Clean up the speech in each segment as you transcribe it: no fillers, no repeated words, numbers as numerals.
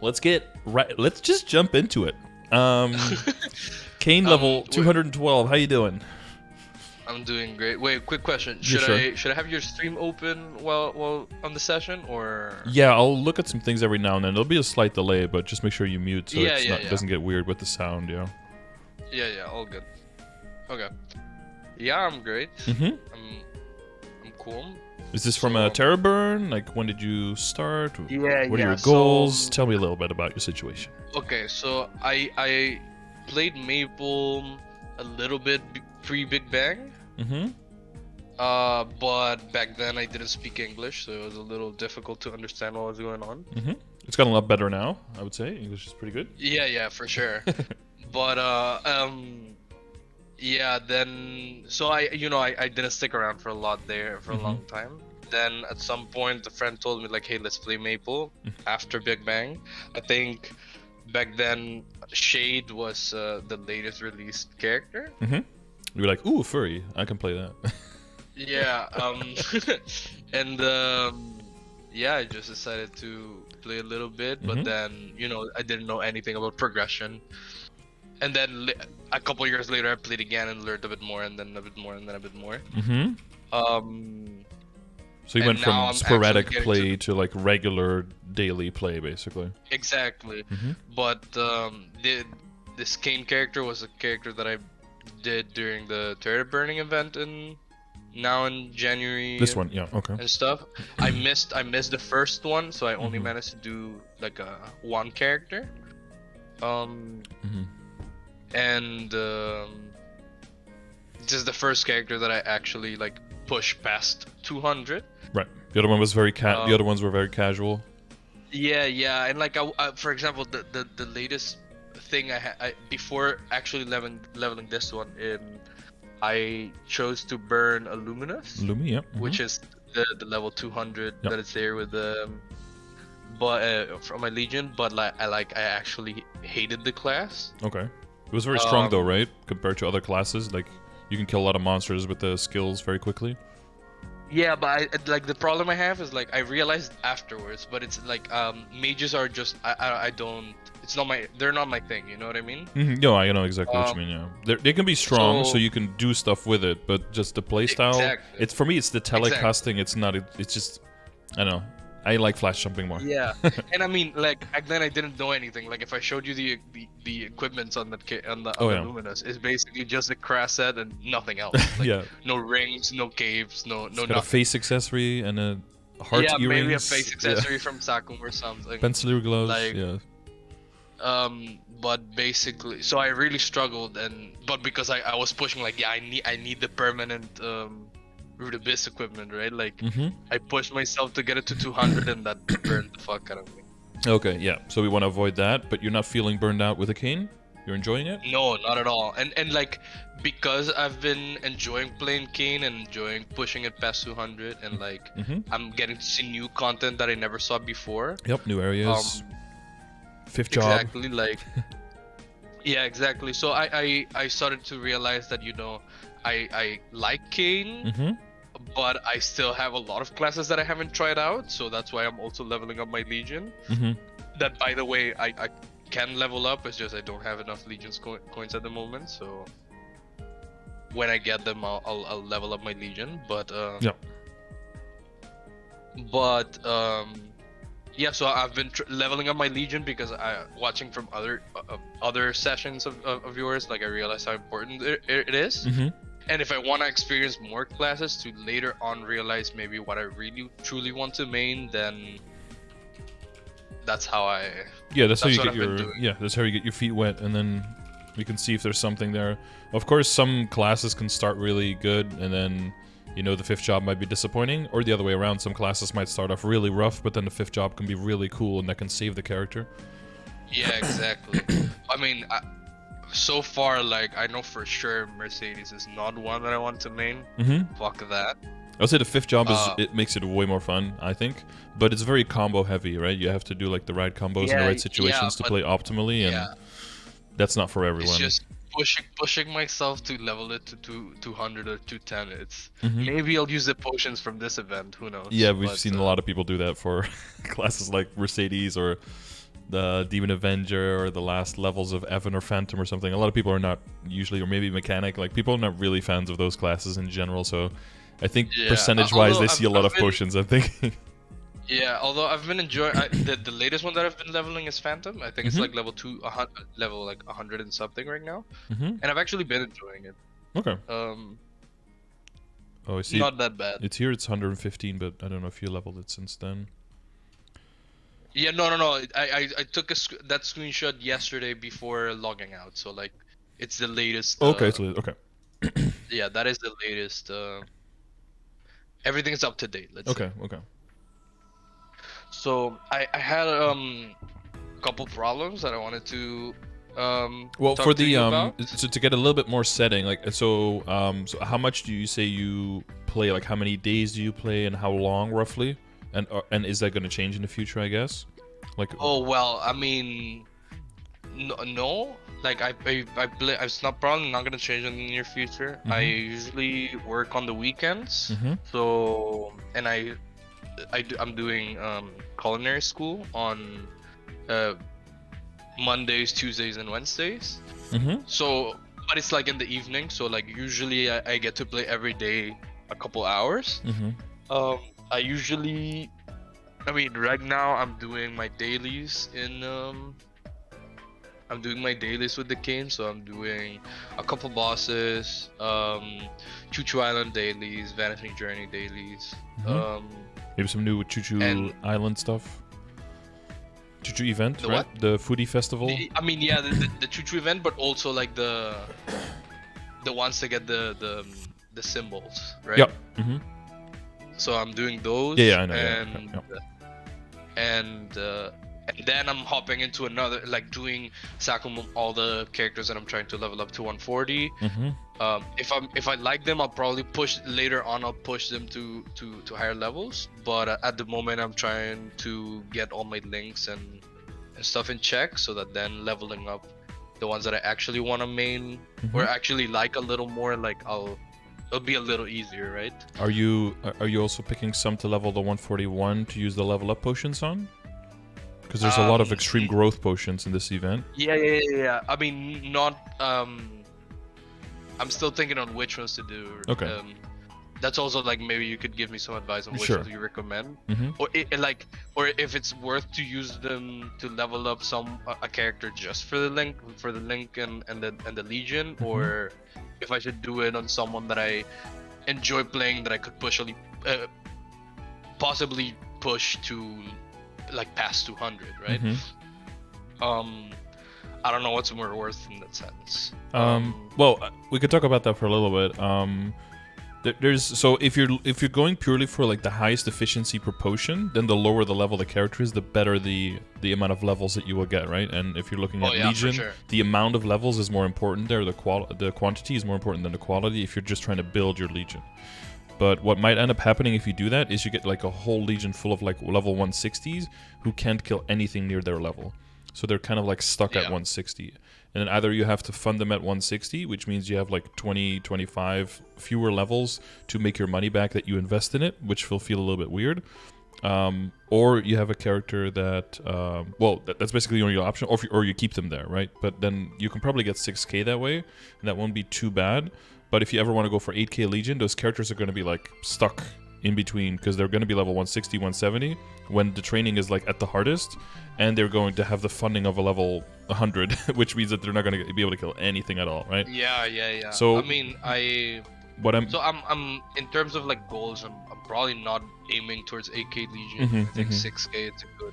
Let's just jump into it. Kane level 212. How you doing? I'm doing great. Wait, quick question. Yeah, sure. Should I have your stream open while on the session, or? Yeah, I'll look at some things every now and then. There'll be a slight delay, but just make sure you mute so it doesn't get weird with the sound. Yeah. Yeah, all good. Okay. Yeah, I'm great. I'm cool. Is this from a Terrorburn? Like, when did you start? Yeah, What are your goals? Tell me a little bit about your situation. Okay, so I played Maple a little bit pre-Big Bang. But back then I didn't speak English, so it was a little difficult to understand what was going on. It's gotten a lot better now, I would say. English is pretty good. Yeah, for sure. But yeah, then so I didn't stick around for a lot there for a long time. Then at some point a friend told me like, hey, let's play Maple after Big Bang. I think back then Shade was the latest released character. You were like, ooh, furry, I can play that. Yeah, and yeah, I just decided to play a little bit, but then I didn't know anything about progression. And then a couple years later, I played again and learned a bit more, and then a bit more, and then a bit more. So you went from sporadic play to like regular daily play, basically. Exactly. But this Kane character was a character that I did during the Terror Burning event in January. This one, yeah, okay. And stuff. I missed the first one, so I only managed to do like one character. And this is the first character that I actually like pushed past 200. Right. The other one was very the other ones were very casual. Yeah, and like I for example, the latest thing I before actually leveling this one, I chose to burn a Luminous. Yeah. Which is the level 200 that is there with the from my Legion, but I actually hated the class. Okay. It was very strong though, right? Compared to other classes, like you can kill a lot of monsters with the skills very quickly. Yeah, but the problem I have is like I realized afterwards, but it's like mages are just I don't. It's not they're not my thing. You know what I mean? No, I know exactly what you mean. Yeah, they can be strong, so you can do stuff with it, but just the playstyle. Exactly. It's for me. It's the telecasting. It's not. It's just. I don't know. I like flash jumping more. Yeah, and I mean, like back then I didn't know anything. Like if I showed you the equipments on the Luminous, it's basically just a crash set and nothing else. Like, no rings, no caves, no nothing. A face accessory and a heart earrings. Yeah, maybe a face accessory from Sakum or something. Pencil gloves. Yeah. But basically, so I really struggled, but because I was pushing like, yeah, I need the permanent Root Abyss equipment, right? Like I pushed myself to get it to 200, and that burned the fuck out of me. Okay, yeah. So we want to avoid that, but you're not feeling burned out with a Kane? You're enjoying it? No, not at all. And like because I've been enjoying playing Kane and enjoying pushing it past 200, and like I'm getting to see new content that I never saw before. Yep, new areas. Fifth job. Exactly, like yeah, exactly. So I started to realize that I like Kane, but I still have a lot of classes that I haven't tried out, so that's why I'm also leveling up my Legion. That, by the way, I can level up, it's just I don't have enough Legion's coins at the moment, so when I get them, I'll level up my Legion, but yeah, so I've been leveling up my Legion because watching from other sessions of yours, like I realized how important it is. And if I want to experience more classes to later on realize maybe what I really truly want to main, then that's how I. Yeah, that's how you get that's how you get your feet wet, and then we can see if there's something there. Of course, some classes can start really good, and then the fifth job might be disappointing, or the other way around. Some classes might start off really rough, but then the fifth job can be really cool, and that can save the character. Yeah, exactly. I mean, so far, like, I know for sure Mercedes is not one that I want to main. Fuck that. I would say the fifth job it makes it way more fun, I think, but it's very combo heavy, right? You have to do like the right combos in the right situations to play optimally, and that's not for everyone. It's just pushing myself to level it to 200 or 210. It's maybe I'll use the potions from this event. Who knows? Yeah, we've seen a lot of people do that for classes like Mercedes or the Demon Avenger or the last levels of Evan or Phantom or something. A lot of people are not usually, or maybe Mechanic. Like people are not really fans of those classes in general. So I think percentage-wise, they see a lot of potions. I think. Yeah, although I've been enjoying the latest one that I've been leveling is Phantom. I think it's like level 100 and something right now, and I've actually been enjoying it. Okay. Oh, I see. Not that bad. It's here. It's 115, but I don't know if you leveled it since then. Yeah, no. I took that screenshot yesterday before logging out, so like, it's the latest. Okay, it's okay. Yeah, that is the latest. Everything's up to date. Let's say. Okay. So I had a couple problems that I wanted to well, talk for to the you about. so to get a little bit more setting, like so how much do you say you play? Like how many days do you play, and how long roughly? And is that going to change in the future? I guess. Like. Oh well, I mean, no. Like I play. It's not probably not gonna change in the near future. I usually work on the weekends. So and I'm doing culinary school on Mondays, Tuesdays, and Wednesdays. So, but it's like in the evening. So like usually I get to play every day a couple hours. I usually, I mean, right now I'm doing my dailies in I'm doing my dailies with the Cane, so I'm doing a couple bosses, Choo Choo Island dailies, Vanishing Journey dailies. Maybe some new Choo Choo Island stuff. Choo Choo event, right? What? The foodie festival. I mean, yeah, the Choo Choo event, but also like the ones that get the symbols, right? Yep. So I'm doing those. Yeah, I know. And then I'm hopping into another, like doing all the characters that I'm trying to level up to 140. If I like them, I'll probably push later on. I'll push them to higher levels. But at the moment, I'm trying to get all my links and stuff in check, so that then leveling up the ones that I actually want to main or actually like a little more, like it'll be a little easier, right? Are you also picking some to level the 141 to use the level up potions on? Because there's a lot of extreme growth potions in this event. Yeah. I mean, not. I'm still thinking on which ones to do. Okay. That's also like maybe you could give me some advice on which ones you recommend, or if it's worth to use them to level up a character just for the link and the Legion, or if I should do it on someone that I enjoy playing, that I could possibly push to like past 200, right? I don't know what's more worth in that sense. Well, we could talk about that for a little bit. So if you're going purely for like the highest efficiency per potion, then the lower the level the character is, the better the amount of levels that you will get, right? And if you're looking at Legion, the amount of levels is more important there. The quantity is more important than the quality if you're just trying to build your Legion. But what might end up happening if you do that is you get like a whole Legion full of like level 160s who can't kill anything near their level. So they're kind of like stuck at 160. And then either you have to fund them at 160, which means you have like 20, 25 fewer levels to make your money back that you invest in it, which will feel a little bit weird. Or you have a character that, that's basically the only option, or you keep them there, right? But then you can probably get 6k that way, and that won't be too bad. But if you ever want to go for 8k Legion, those characters are going to be like stuck in between, because they're going to be level 160, 170 when the training is like at the hardest, and they're going to have the funding of a level 100, which means that they're not going to be able to kill anything at all, right? Yeah. So I mean, I'm in terms of like goals, I'm probably not aiming towards 8k Legion. I think 6k it's a good.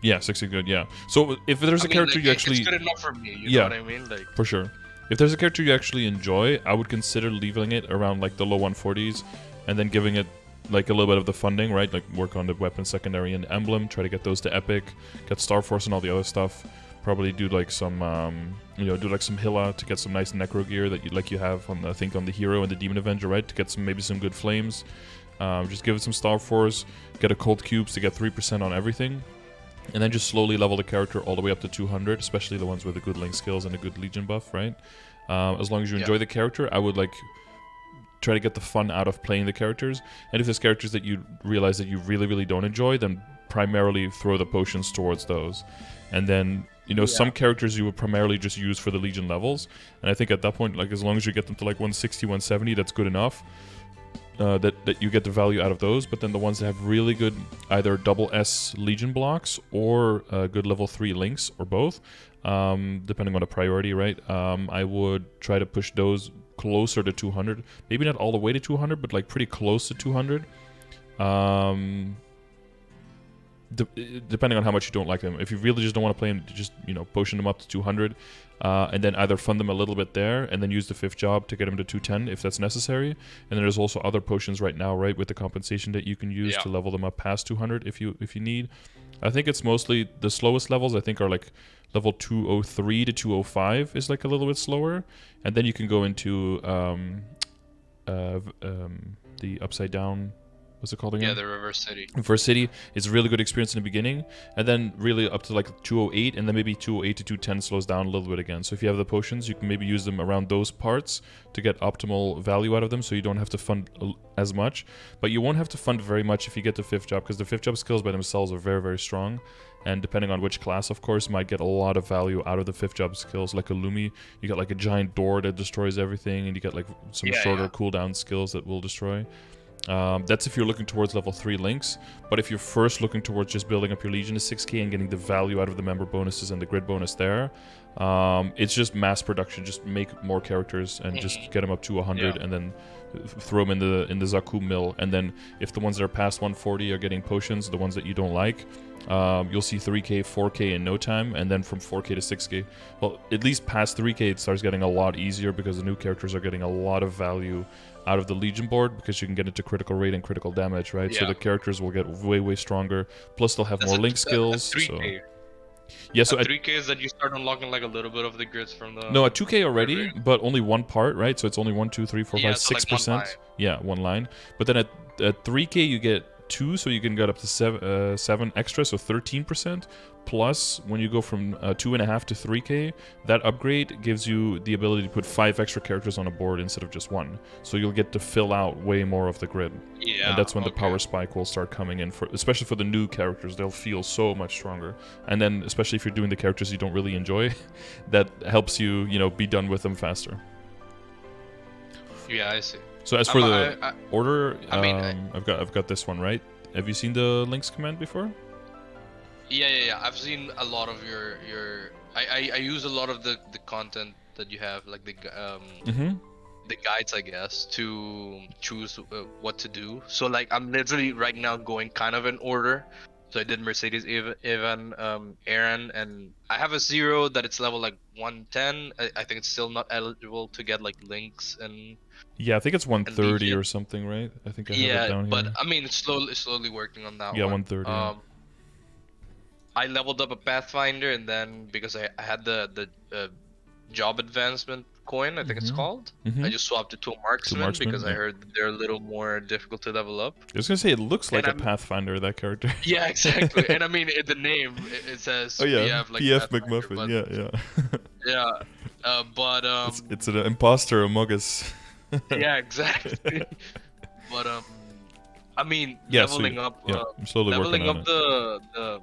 Yeah, 6k good. Yeah. So if there's a character you actually, it's good enough for me. You know what I mean? Like for sure. If there's a character you actually enjoy, I would consider leveling it around like the low 140s, and then giving it like a little bit of the funding, right? Like work on the weapon secondary and emblem, try to get those to epic, get Star Force and all the other stuff. Probably do like some, do like some Hilla to get some nice necro gear that you have on, I think, on the hero and the Demon Avenger, right? To get maybe some good flames. Just give it some Star Force, get a Cold Cubes to get 3% on everything, and then just slowly level the character all the way up to 200, especially the ones with the good link skills and a good Legion buff, right? As long as you enjoy the character, I would like try to get the fun out of playing the characters. And if there's characters that you realize that you really, really don't enjoy, then primarily throw the potions towards those. And then, you know, some characters you would primarily just use for the Legion levels. And I think at that point, like, as long as you get them to like 160, 170, that's good enough. That you get the value out of those. But then the ones that have really good either double S Legion blocks or good level 3 links or both, depending on the priority, right? I would try to push those closer to 200. Maybe not all the way to 200, but like pretty close to 200. Depending on how much you don't like them. If you really just don't want to play them, just, you know, potion them up to 200, and then either fund them a little bit there, and then use the 5th job to get them to 210 if that's necessary. And then there's also other potions right now, right, with the compensation that you can use to level them up past 200 if you need. I think it's mostly the slowest levels. I think are like level 203 to 205 is like a little bit slower, and then you can go into the upside down. What's it called again? Yeah, the Reverse City. Reverse City is a really good experience in the beginning, and then really up to like 208, and then maybe 208 to 210 slows down a little bit again. So if you have the potions, you can maybe use them around those parts to get optimal value out of them, so you don't have to fund as much. But you won't have to fund very much if you get the 5th job, because the 5th job skills by themselves are very, very strong. And depending on which class, of course, might get a lot of value out of the 5th job skills. Like a Lumi, you get like a giant door that destroys everything, and you get like some shorter cooldown skills that will destroy. That's if you're looking towards level 3 links, but if you're first looking towards just building up your Legion to 6k and getting the value out of the member bonuses and the grid bonus there, it's just mass production. Just make more characters and just get them up to 100 and then throw them in the Zaku mill. And then if the ones that are past 140 are getting potions, the ones that you don't like, you'll see 3k, 4k in no time, and then from 4k to 6k. Well, at least past 3k it starts getting a lot easier because the new characters are getting a lot of value out of the Legion board, because you can get into critical rate and critical damage, right? So the characters will get way, way stronger. Plus they'll have more link skills. 3K. So. Yeah, so at 3k is that you start unlocking like a little bit of the grids from the... No, at 2k already, but only one part, right? So it's only 1, 2, 3, 4, 5, 6%. Like one line. But then at 3k you get 2, so you can get up to 7 extra, so 13%. Plus, when you go from 2.5 to 3k, that upgrade gives you the ability to put 5 extra characters on a board instead of just 1. So you'll get to fill out way more of the grid. Yeah, and that's when the power spike will start coming in, especially for the new characters. They'll feel so much stronger. And then, especially if you're doing the characters you don't really enjoy, that helps you, you know, be done with them faster. Yeah, I see. So as for the order, I've got this one, right? Have you seen the links command before? Yeah. I've seen a lot of your. I use a lot of the content that you have, like the guides, I guess, to choose what to do. So like I'm literally right now going kind of in order. So I did Mercedes, Evan, Aaron, and I have a 0 that it's level like 110. I think it's still not eligible to get like links and. Yeah, I think it's 130 or something, right? I think I have it down here. But I mean, it's slowly working on that. Yeah, one. 130. I leveled up a Pathfinder, and then because I had the job advancement coin, I think it's called. I just swapped it to a marksman because I heard they're a little more difficult to level up. I was gonna say it looks like a Pathfinder, that character. Yeah, exactly. And I mean, in the name it says PF, like PF McMuffin. But it's an imposter among us. Yeah, exactly. But I mean, leveling up. I'm slowly leveling working on up the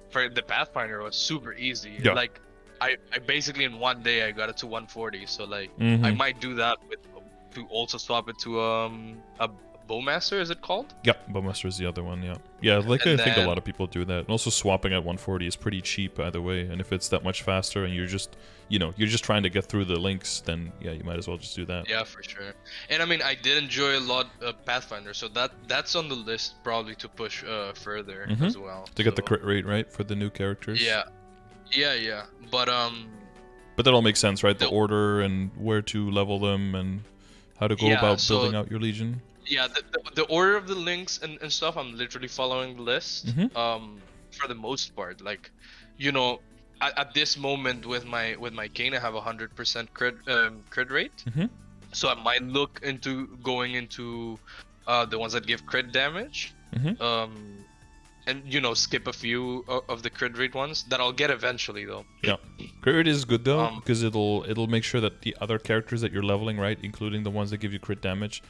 for the Pathfinder was super easy. Yeah. Like I basically in one day I got it to 140. So like I might do that to also swap it to a Bowmaster, is it called? Yeah, Bowmaster is the other one, yeah. Like I think a lot of people do that. And also swapping at 140 is pretty cheap either way. And if it's that much faster and you're just trying to get through the links, then yeah, you might as well just do that. Yeah, for sure. And I mean, I did enjoy a lot of Pathfinder, so that's on the list probably to push further as well. To get the crit rate, right, for the new characters. Yeah. But that all makes sense, right? The order and where to level them and how to go about building out your Legion. Yeah, the order of the links and stuff, I'm literally following the list. For the most part, like, you know, at this moment with my Kain, I have 100% crit rate. So I might look into going into the ones that give crit damage. And you know, skip a few of the crit rate ones that I'll get eventually though. Yeah, crit rate is good though, because it'll make sure that the other characters that you're leveling, right, including the ones that give you crit damage,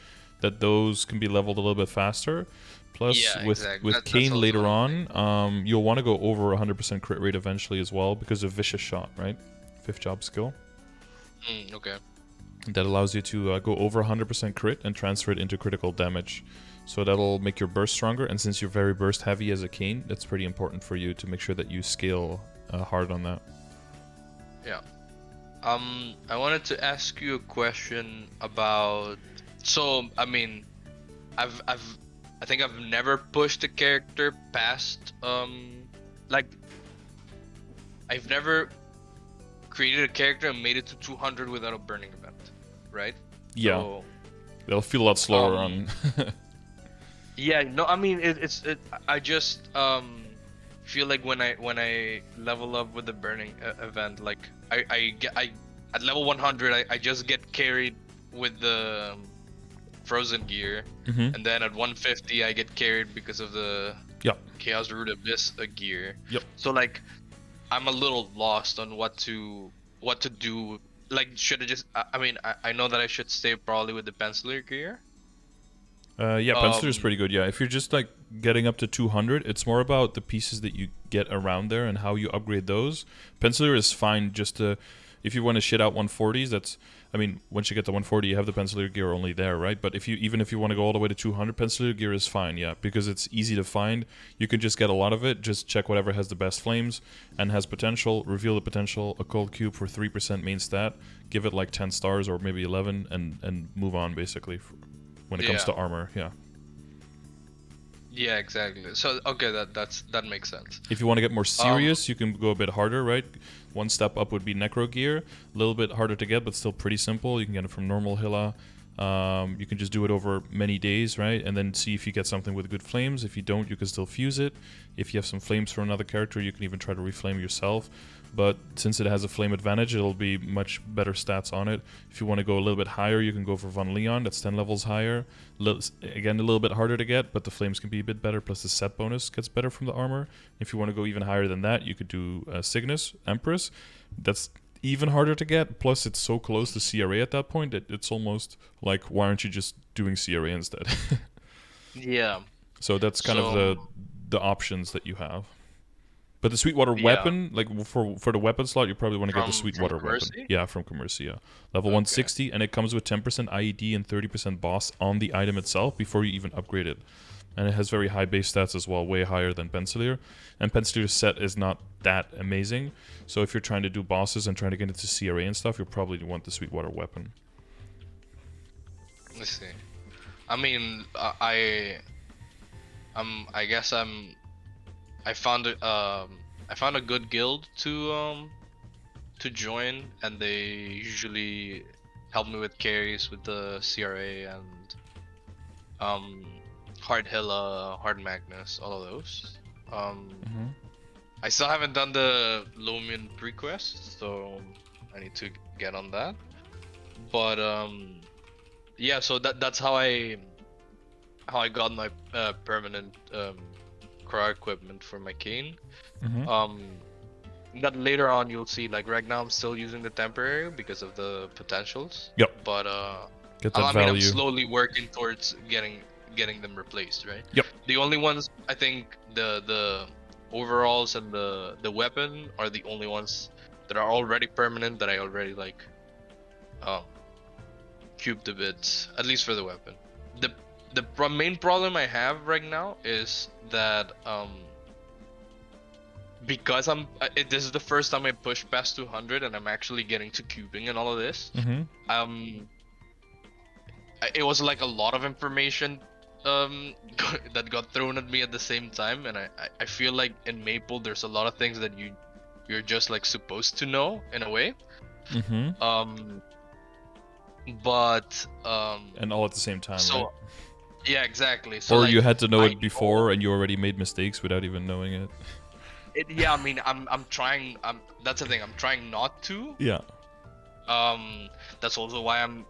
that those can be leveled a little bit faster. Plus, Yeah, with exactly. with Kayn later on, you'll want to go over 100% crit rate eventually as well because of Vicious Shot, right? 5th job skill. Okay. That allows you to go over 100% crit and transfer it into critical damage. So that'll make your burst stronger, and since you're very burst heavy as a Kayn, that's pretty important for you to make sure that you scale hard on that. Yeah. I wanted to ask you a question about. So I mean, I think I've never pushed a character past like I've never created a character and made it to 200 without a burning event, right? Yeah. So, they'll feel a lot slower on. Yeah, no, I mean I just feel like when I level up with the burning event, like I at level 100 I just get carried with the frozen gear, and then at 150 I get carried because of the Chaos Root Abyss gear. So like I'm a little lost on what to do. Like, should I just? I mean, I know that I should stay probably with the Penciler gear. Yeah, Penciler is pretty good. Yeah, if you're just like getting up to 200, it's more about the pieces that you get around there and how you upgrade those. Penciler is fine just to, if you want to shit out 140s, that's, I mean, once you get to 140, you have the Penciler gear only there, right? But if you, even if you want to go all the way to 200, Penciler gear is fine, yeah, because it's easy to find. You can just get a lot of it, just check whatever has the best flames and has potential, reveal the potential, a cold cube for 3% main stat, give it like 10 stars or maybe 11, and move on basically when it comes to armor, yeah. Yeah, exactly. So okay, that makes sense. If you want to get more serious, you can go a bit harder, right? One step up would be Necro Gear, a little bit harder to get, but still pretty simple. You can get it from normal Hilla. You can just do it over many days, right? And then see if you get something with good flames. If you don't, you can still fuse it. If you have some flames for another character, you can even try to reflame yourself. But since it has a flame advantage, it'll be much better stats on it. If you want to go a little bit higher, you can go for Von Leon. That's 10 levels higher. Again, a little bit harder to get, but the flames can be a bit better. Plus the set bonus gets better from the armor. If you want to go even higher than that, you could do Cygnus, Empress. That's even harder to get. Plus, it's so close to CRA at that point that it's almost like, why aren't you just doing CRA instead? Yeah. So that's kind of the options that you have. But the Sweetwater weapon, like for the weapon slot, you probably want to get the Sweetwater weapon. Yeah, from Commercia. Level 160, and it comes with 10% IED and 30% boss on the item itself before you even upgrade it. And it has very high base stats as well, way higher than Penciler. And Penciler's set is not that amazing. So if you're trying to do bosses and trying to get into CRA and stuff, you'll probably want the Sweetwater weapon. Let's see. I mean, I guess I found a good guild to join, and they usually help me with carries with the CRA and Hard Hilla, Hard Magnus, all of those. I still haven't done the Lomian prequest, so I need to get on that. But yeah, so that's how I got my permanent Cry equipment for my Kayn. That later on you'll see, like right now I'm still using the temporary because of the potentials. Yep. But get that value. I'm slowly working towards getting them replaced, right? Yep. The only ones, I think, the overalls and the weapon are the only ones that are already permanent that I already like cubed a bit, at least for the weapon. The main problem I have right now is that because this is the first time I pushed past 200 and I'm actually getting to cubing and all of this. It was like a lot of information that got thrown at me at the same time, and I feel like in Maple there's a lot of things that you're just like supposed to know in a way. But and all at the same time, right? Yeah, exactly. So, or like, you had to know it before, and you already made mistakes without even knowing it. Yeah, I mean, I'm trying. That's the thing. I'm trying not to. Yeah. That's also why I'm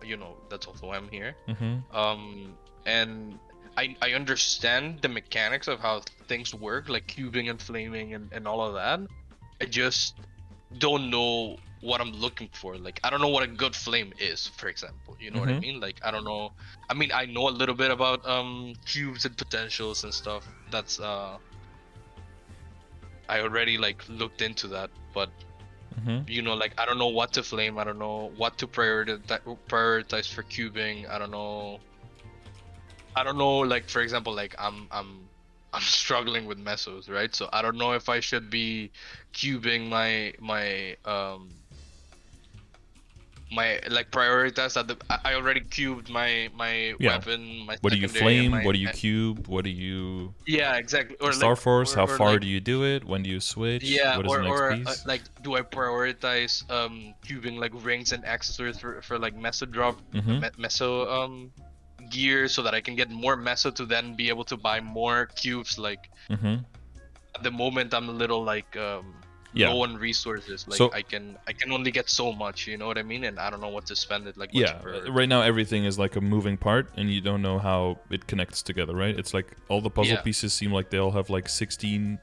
here. And I understand the mechanics of how things work, like cubing and flaming and all of that. I just don't know what I'm looking for. Like, I don't know what a good flame is, for example. You know what I mean? Like, I don't know. I mean, I know a little bit about cubes and potentials and stuff. That's I already like looked into that, but you know, like, I don't know what to flame. I don't know what to prioritize for cubing. I don't know. Like, for example, like I'm struggling with mesos, right? So I don't know if I should be cubing my like prioritize at the. I already cubed my weapon, my What do you secondary, and flame? What do you cube? What do you? Yeah, exactly. Or Star like, Force. How far like, do you do it? When do you switch? yeah, What is the next piece? like, do I prioritize cubing like rings and accessories for like meso drop, meso gear, so that I can get more meso to then be able to buy more cubes. Like, at the moment I'm a little like low on resources. Like, so I can only get so much, you know what I mean? And I don't know what to spend it. Like, right now everything is like a moving part, and you don't know how it connects together, right? It's like all the puzzle pieces seem like they all have like 16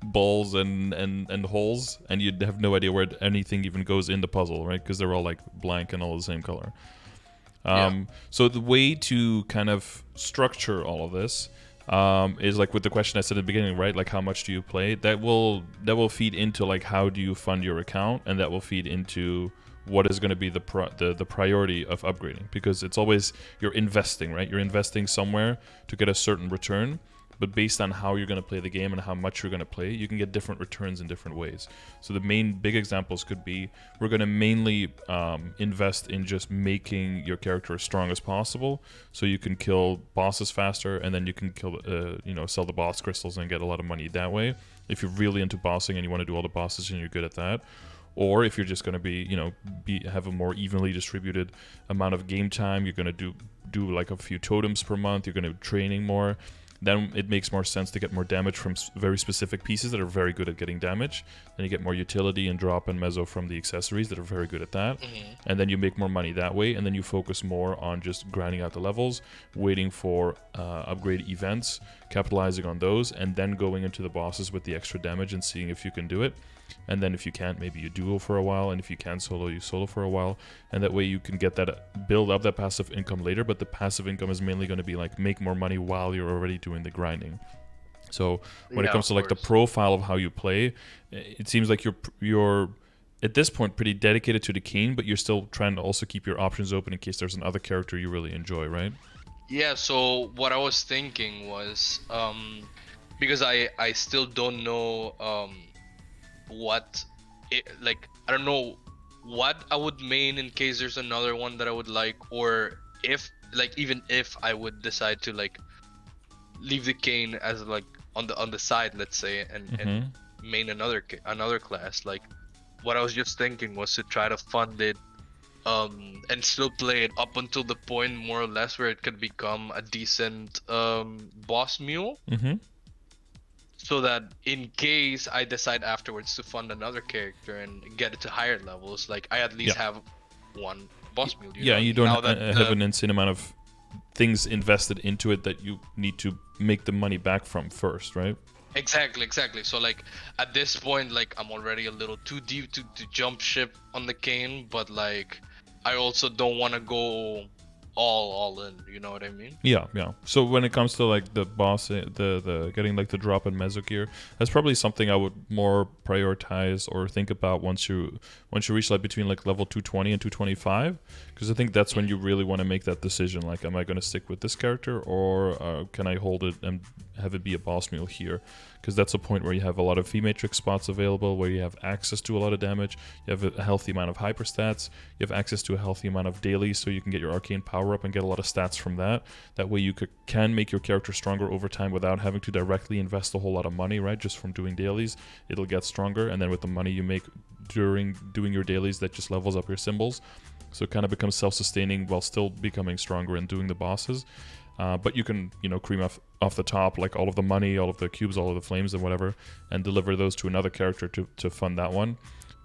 balls and holes, and you have no idea where anything even goes in the puzzle, right? Because they're all like blank and all the same color. So the way to kind of structure all of this is like with the question I said at the beginning, right? Like, how much do you play? That will feed into like how do you fund your account, and that will feed into what is going to be the priority of upgrading, because it's always you're investing, right? You're investing somewhere to get a certain return. But based on how you're going to play the game and how much you're going to play, you can get different returns in different ways. So the main big examples could be, we're going to mainly invest in just making your character as strong as possible, so you can kill bosses faster, and then you can kill, sell the boss crystals and get a lot of money that way. If you're really into bossing and you want to do all the bosses and you're good at that. Or if you're just going to have a more evenly distributed amount of game time, you're going to do like a few totems per month, you're going to be training more. Then it makes more sense to get more damage from very specific pieces that are very good at getting damage. Then you get more utility and drop and meso from the accessories that are very good at that. And then you make more money that way, and then you focus more on just grinding out the levels, waiting for upgrade events, capitalizing on those, and then going into the bosses with the extra damage and seeing if you can do it. And then if you can't, maybe you duo for a while, and if you can solo, you solo for a while, and that way you can get that, build up that passive income later. But the passive income is mainly going to be like make more money while you're already doing the grinding. So when it comes to like the profile of how you play, it seems like you're at this point pretty dedicated to the Kain, but you're still trying to also keep your options open in case there's another character you really enjoy, right? Yeah, so what I was thinking was, because I still don't know I don't know what I would main in case there's another one that I would like, or if even if I would decide to like leave the Kain as like on the side, let's say, and main another class. Like, what I was just thinking was to try to fund it and still play it up until the point more or less where it could become a decent boss mule. So that in case I decide afterwards to fund another character and get it to higher levels, like, I at least have one boss mule. You don't have an insane amount of things invested into it that you need to make the money back from first, right? Exactly. So like at this point, like, I'm already a little too deep to jump ship on the Kain, but like I also don't want to go all in, you know what I mean? Yeah. So when it comes to like the boss, the getting like the drop in meso gear, that's probably something I would more prioritize or think about once you reach like between like level 220 and 225, because I think that's when you really want to make that decision. Like, am I going to stick with this character, or can I hold it and have it be a boss mule here? Because that's a point where you have a lot of V-Matrix spots available, where you have access to a lot of damage, you have a healthy amount of hyper stats, you have access to a healthy amount of dailies, so you can get your arcane power up and get a lot of stats from that. That way you can make your character stronger over time without having to directly invest a whole lot of money, right? Just from doing dailies, it'll get stronger, and then with the money you make during doing your dailies, that just levels up your symbols. So it kind of becomes self-sustaining while still becoming stronger and doing the bosses. But you can, cream off the top, like all of the money, all of the cubes, all of the flames and whatever, and deliver those to another character to fund that one.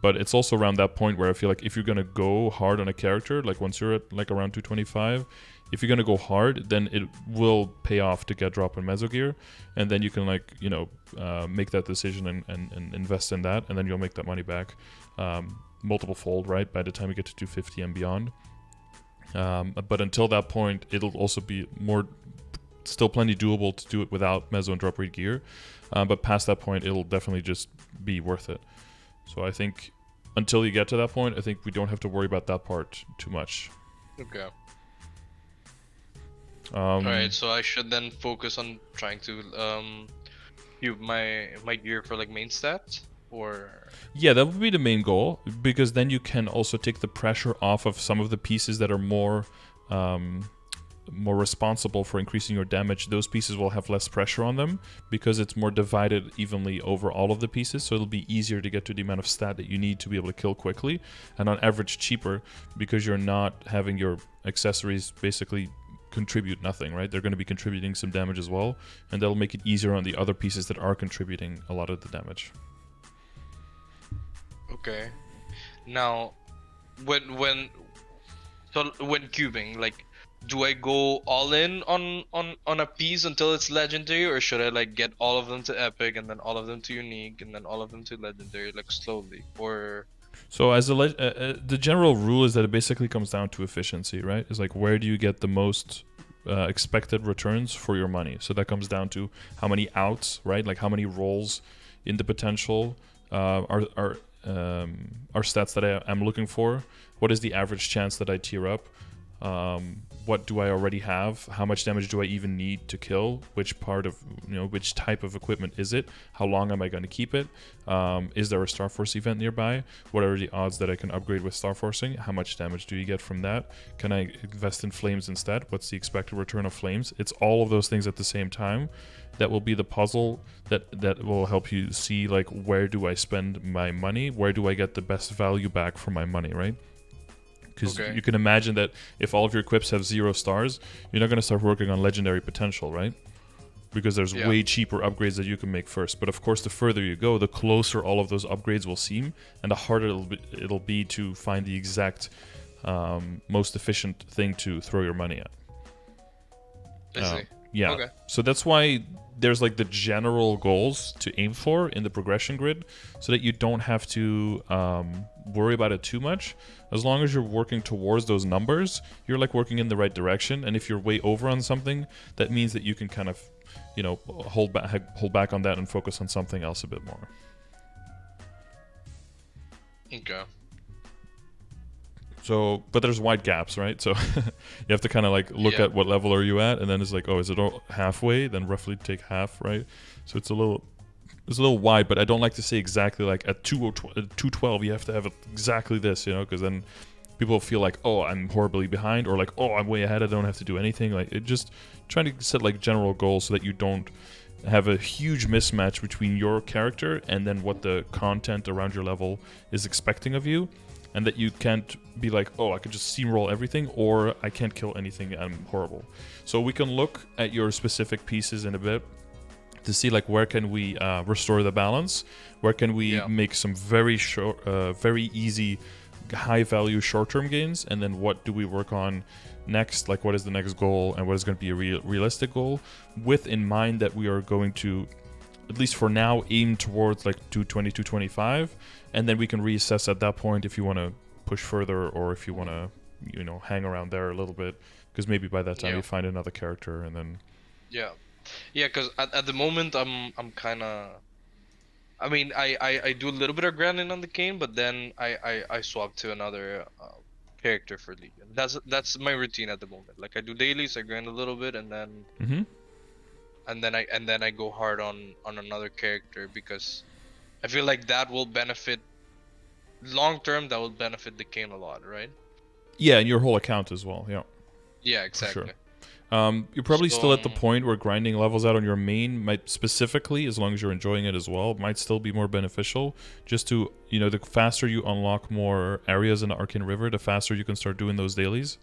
But it's also around that point where I feel like if you're going to go hard on a character, like once you're at like around 225, if you're going to go hard, then it will pay off to get drop in meso gear. And then you can make that decision and invest in that, and then you'll make that money back. multiple fold, right? By the time you get to 250 and beyond. But until that point, it'll also be still plenty doable to do it without Mezzo and drop rate gear. But past that point, it'll definitely just be worth it. So I think until you get to that point, I think we don't have to worry about that part too much. Okay. Alright, so I should then focus on trying to cube my gear for like main stats, or yeah, that would be the main goal, because then you can also take the pressure off of some of the pieces that are more responsible for increasing your damage. Those pieces will have less pressure on them because it's more divided evenly over all of the pieces, so it'll be easier to get to the amount of stat that you need to be able to kill quickly, and on average cheaper, because you're not having your accessories basically contribute nothing, right? They're going to be contributing some damage as well, and that'll make it easier on the other pieces that are contributing a lot of the damage. Okay. Now, when cubing, like, do I go all in on a piece until it's legendary, or should I like get all of them to epic and then all of them to unique and then all of them to legendary, like slowly? Or so as the general rule is that it basically comes down to efficiency, right? It's like, where do you get the most expected returns for your money? So that comes down to how many outs, right? Like how many rolls in the potential are stats that I'm looking for. What is the average chance that I tier up? What do I already have? How much damage do I even need to kill? Which part of, which type of equipment is it? How long am I going to keep it? Is there a Star Force event nearby? What are the odds that I can upgrade with Star Forcing? How much damage do you get from that? Can I invest in flames instead? What's the expected return of flames? It's all of those things at the same time that will be the puzzle that will help you see, like, where do I spend my money? Where do I get the best value back for my money, right? Because you can imagine that if all of your equips have 0 stars, you're not going to start working on legendary potential, right? Because there's way cheaper upgrades that you can make first. But of course, the further you go, the closer all of those upgrades will seem, and the harder it'll be to find the exact most efficient thing to throw your money at. I see. Yeah. Okay. So that's why there's like the general goals to aim for in the progression grid, so that you don't have to worry about it too much. As long as you're working towards those numbers, you're like working in the right direction. And if you're way over on something, that means that you can kind of, hold back on that and focus on something else a bit more. Okay. So, but there's wide gaps, right? So you have to kind of like look at what level are you at, and then it's like, oh, is it all halfway? Then roughly take half, right? So it's a little wide, but I don't like to say exactly like at 212 you have to have exactly this, because then people feel like, oh, I'm horribly behind, or like, oh, I'm way ahead, I don't have to do anything. Like, it just trying to set like general goals so that you don't have a huge mismatch between your character and then what the content around your level is expecting of you, and that you can't be like, oh, I could just steamroll everything, or I can't kill anything, I'm horrible. So we can look at your specific pieces in a bit to see like where can we restore the balance, where can we make some very short, very easy, high value short-term gains, and then what do we work on next, like what is the next goal and what is going to be a realistic goal, with in mind that we are going to, at least for now, aim towards like 220, 225, and then we can reassess at that point if you want to push further or if you want to, hang around there a little bit, because maybe by that time you find another character and then. Yeah, because at the moment I'm kind of, I mean, I do a little bit of grinding on the Kayn, but then I swap to another character for Legion. That's my routine at the moment. Like, I do dailies, I grind a little bit, and then and then I go hard on another character, because I feel like that will benefit long term. That will benefit the Kayn a lot, right? Yeah, and your whole account as well. Yeah. Yeah, exactly. Sure. You're probably still at the point where grinding levels out on your main might specifically, as long as you're enjoying it as well, might still be more beneficial. Just to, the faster you unlock more areas in the Arcane River, the faster you can start doing those dailies.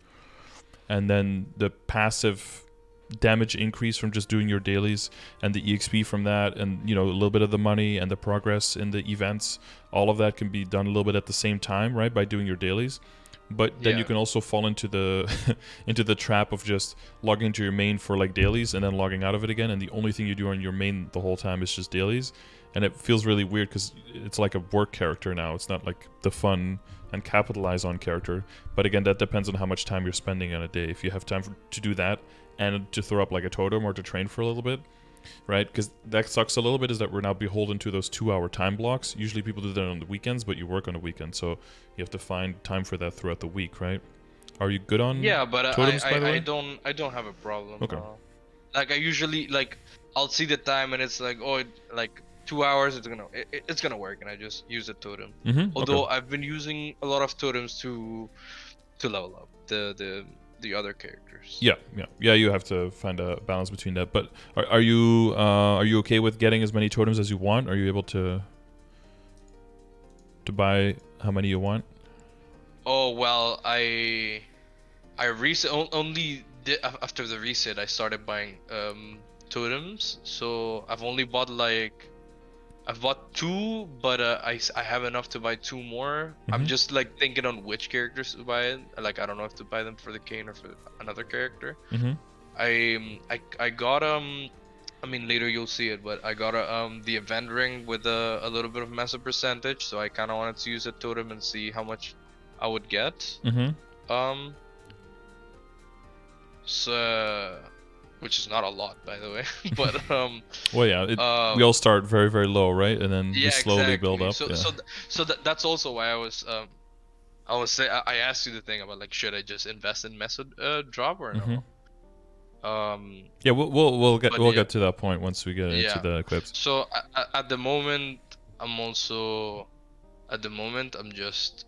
And then the passive damage increase from just doing your dailies and the EXP from that, and, a little bit of the money and the progress in the events, all of that can be done a little bit at the same time, right, by doing your dailies. But then you can also fall into the into the trap of just logging into your main for like dailies and then logging out of it again, and the only thing you do on your main the whole time is just dailies, and it feels really weird because it's like a work character now. It's not like the fun and capitalize on character. But again, that depends on how much time you're spending on a day. If you have time to do that and to throw up like a totem or to train for a little bit, right? Because that sucks a little bit, is that we're now beholden to those 2-hour time blocks. Usually people do that on the weekends, but you work on a weekend, so you have to find time for that throughout the week, right? Are you good on totems, by the way? I don't have a problem. Okay. Like I usually like I'll see the time and it's like, oh, like 2 hours, it's gonna work, and I just use a totem. Although I've been using a lot of totems to level up the other characters. Yeah. You have to find a balance between that. But are you okay with getting as many totems as you want? Are you able to buy how many you want? Oh well, I only did after the reset. I started buying totems, so I've only bought I've bought 2, but I have enough to buy 2 more. I'm just like thinking on which characters to buy it. Like I don't know if to buy them for the Kayn or for another character. I got I mean later you'll see it, but I got the event ring with a little bit of massive percentage, so I kind of wanted to use a totem and see how much I would get. So which is not a lot, by the way. But well, yeah, we all start very, very low, right? And then we slowly build up. So that's also why I asked you the thing about like, should I just invest in Method drop or no? Yeah, we'll get to that point once we get into the clips. So at the moment, I'm just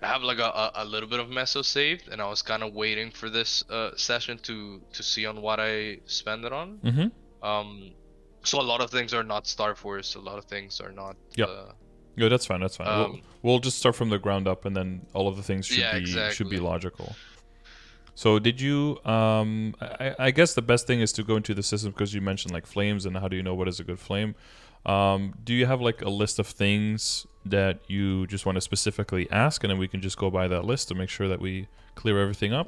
I have like a little bit of meso saved, and I was kind of waiting for this session to see on what I spend it on. So a lot of things are not Star Force, a lot of things are not. Yeah, that's fine. We'll just start from the ground up, and then all of the things should be logical. So did you? I guess the best thing is to go into the system, because you mentioned like flames and how do you know what is a good flame. Do you have like a list of things that you just want to specifically ask, and then we can just go by that list to make sure that we clear everything up?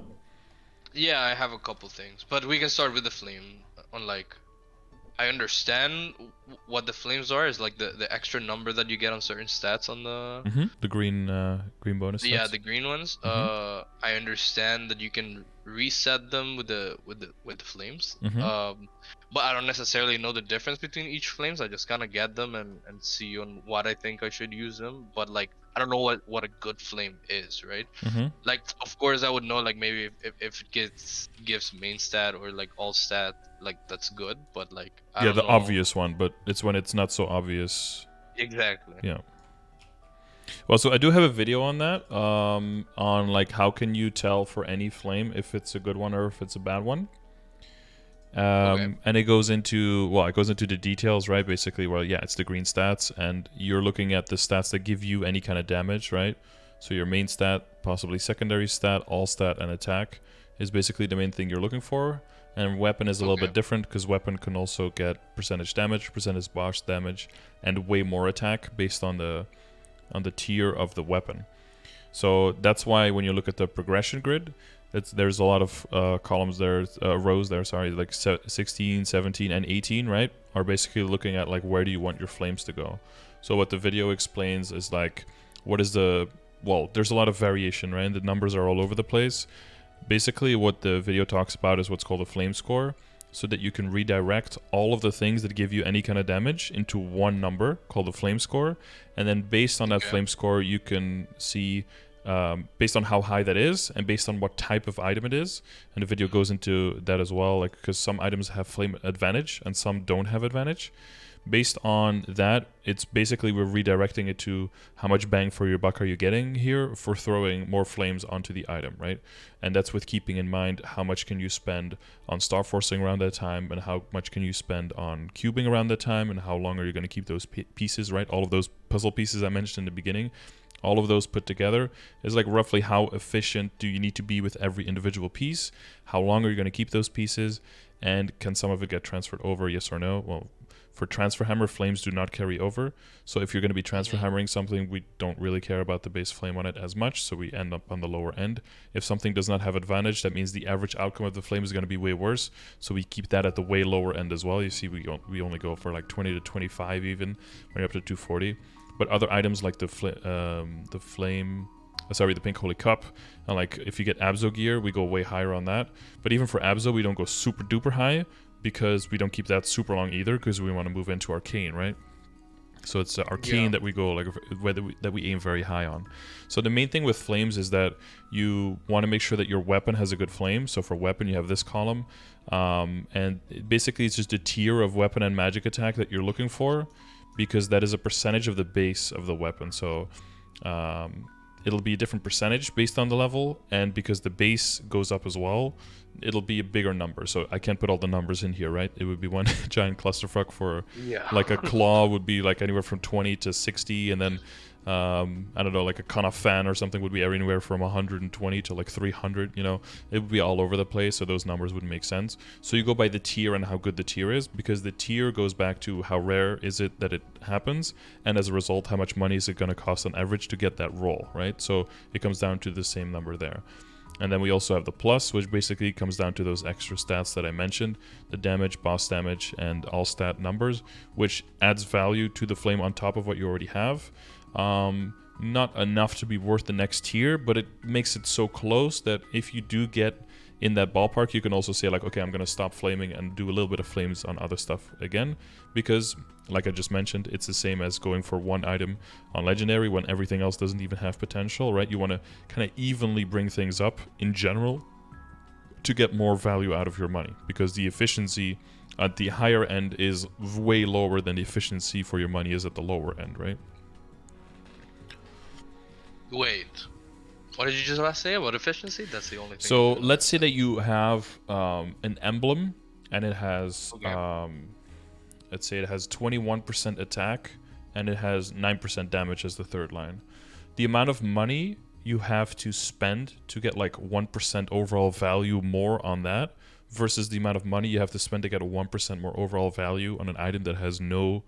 Yeah, I have a couple things, but we can start with the flame. On like, I understand what the flames are, is like the extra number that you get on certain stats on the green bonus stats. Yeah, the green ones. I understand that you can reset them with the flames. But I don't necessarily know the difference between each flames. I just kind of get them and see on what I think I should use them. But like, I don't know what a good flame is, right? Like, of course I would know, like maybe if it gives main stat or like all stat, like that's good. But like, I don't know. Obvious one, but it's when it's not so obvious. Exactly. Yeah. Well, so I do have a video on that, on like how can you tell for any flame if it's a good one or if it's a bad one. And it goes into the details, right? Basically, well, yeah, it's the green stats, and you're looking at the stats that give you any kind of damage, right? So your main stat, possibly secondary stat, all stat, and attack is basically the main thing you're looking for. And weapon is a little bit different, because weapon can also get percentage damage, percentage boss damage, and way more attack based on the tier of the weapon. So that's why when you look at the progression grid, there's a lot of columns there, rows there, sorry, like 16, 17, and 18, right? Are basically looking at like where do you want your flames to go. So what the video explains is like, there's a lot of variation, right? And the numbers are all over the place. Basically what the video talks about is what's called a flame score, so that you can redirect all of the things that give you any kind of damage into one number called the flame score. And then based on that flame score, you can see based on how high that is and based on what type of item it is. And the video goes into that as well, like, because some items have flame advantage and some don't have advantage. Based on that, it's basically we're redirecting it to how much bang for your buck are you getting here for throwing more flames onto the item, right? And that's with keeping in mind how much can you spend on star forcing around that time, and how much can you spend on cubing around that time, and how long are you going to keep those pieces, right? All of those puzzle pieces I mentioned in the beginning, all of those put together is like roughly how efficient do you need to be with every individual piece, how long are you going to keep those pieces, and can some of it get transferred over, yes or no? Well, for transfer hammer, flames do not carry over. So if you're going to be transfer hammering something, we don't really care about the base flame on it as much, so we end up on the lower end. If something does not have advantage, that means the average outcome of the flame is going to be way worse, so we keep that at the way lower end as well. You see, we only go for like 20 to 25 even, when you're up to 240. But other items like the Pink Holy Cup, and like if you get Abzo gear, we go way higher on that. But even for Abzo, we don't go super duper high, because we don't keep that super long either, because we want to move into Arcane, right? So it's Arcane that we go, like, that we aim very high on. So the main thing with flames is that you want to make sure that your weapon has a good flame. So for weapon, you have this column, and basically it's just a tier of weapon and magic attack that you're looking for, because that is a percentage of the base of the weapon. So it'll be a different percentage based on the level, and because the base goes up as well, it'll be a bigger number. So I can't put all the numbers in here, right? It would be one giant clusterfuck for like a claw would be like anywhere from 20 to 60, and then I don't know, like a Kana fan or something would be anywhere from 120 to like 300, you know. It would be all over the place, so those numbers wouldn't make sense. So you go by the tier and how good the tier is, because the tier goes back to how rare is it that it happens, and as a result, how much money is it going to cost on average to get that roll, right? So it comes down to the same number there. And then we also have the plus, which basically comes down to those extra stats that I mentioned, the damage, boss damage, and all stat numbers, which adds value to the flame on top of what you already have. Not enough to be worth the next tier, but it makes it so close that if you do get in that ballpark, you can also say like, okay, I'm going to stop flaming and do a little bit of flames on other stuff again, because like I just mentioned, it's the same as going for one item on legendary when everything else doesn't even have potential, right? You want to kind of evenly bring things up in general to get more value out of your money, because the efficiency at the higher end is way lower than the efficiency for your money is at the lower end, right? Wait, what did you just say about efficiency? That's the only thing. So let's say that you have an emblem, and it has, let's say it has 21% attack, and it has 9% damage as the third line. The amount of money you have to spend to get like 1% overall value more on that, versus the amount of money you have to spend to get a 1% more overall value on an item that has no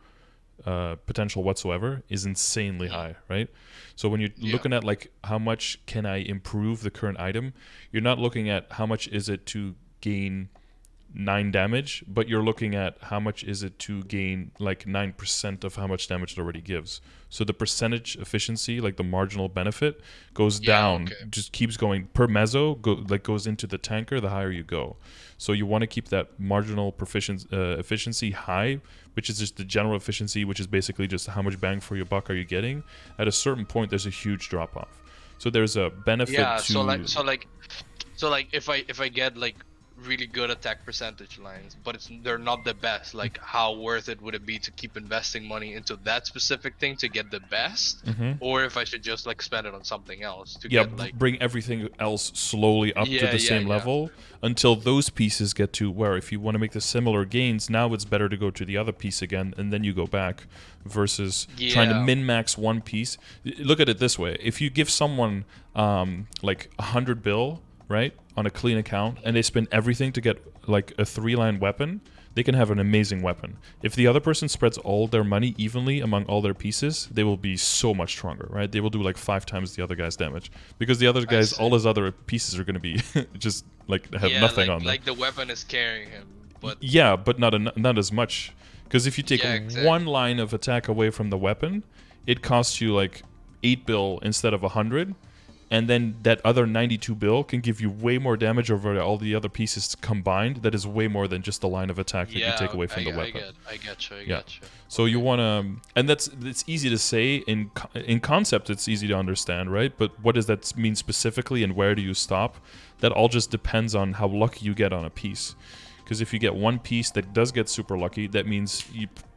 potential whatsoever, is insanely high, right? So when you're looking at like how much can I improve the current item, you're not looking at how much is it to gain 9 damage, but you're looking at how much is it to gain like 9% of how much damage it already gives. So the percentage efficiency, like the marginal benefit, goes down, just keeps going per mezzo, goes into the tanker the higher you go. So you want to keep that marginal efficiency high, which is just the general efficiency, which is basically just how much bang for your buck are you getting. At a certain point, there's a huge drop off. So there's a benefit to... so like if I get like really good attack percentage lines, but they're not the best, like how worth it would it be to keep investing money into that specific thing to get the best, or if I should just like spend it on something else to get like bring everything else slowly up to the same level until those pieces get to where if you want to make the similar gains, now it's better to go to the other piece again and then you go back, versus trying to min-max one piece. Look at it this way: if you give someone like 100 bill, right, on a clean account, and they spend everything to get like a 3-line weapon, they can have an amazing weapon. If the other person spreads all their money evenly among all their pieces, they will be so much stronger, right? They will do like 5 times the other guy's damage, because the other guy's, all his other pieces are going to be just like have nothing on them. Like the weapon is carrying him, but but not as much, because if you take one line of attack away from the weapon, it costs you like 8 bill instead of 100. And then that other 92 bill can give you way more damage over all the other pieces combined. That is way more than just the line of attack that you take away from the weapon. I get you. So you want to, and it's easy to say in concept. It's easy to understand, right? But what does that mean specifically, and where do you stop? That all just depends on how lucky you get on a piece. Because if you get one piece that does get super lucky, that means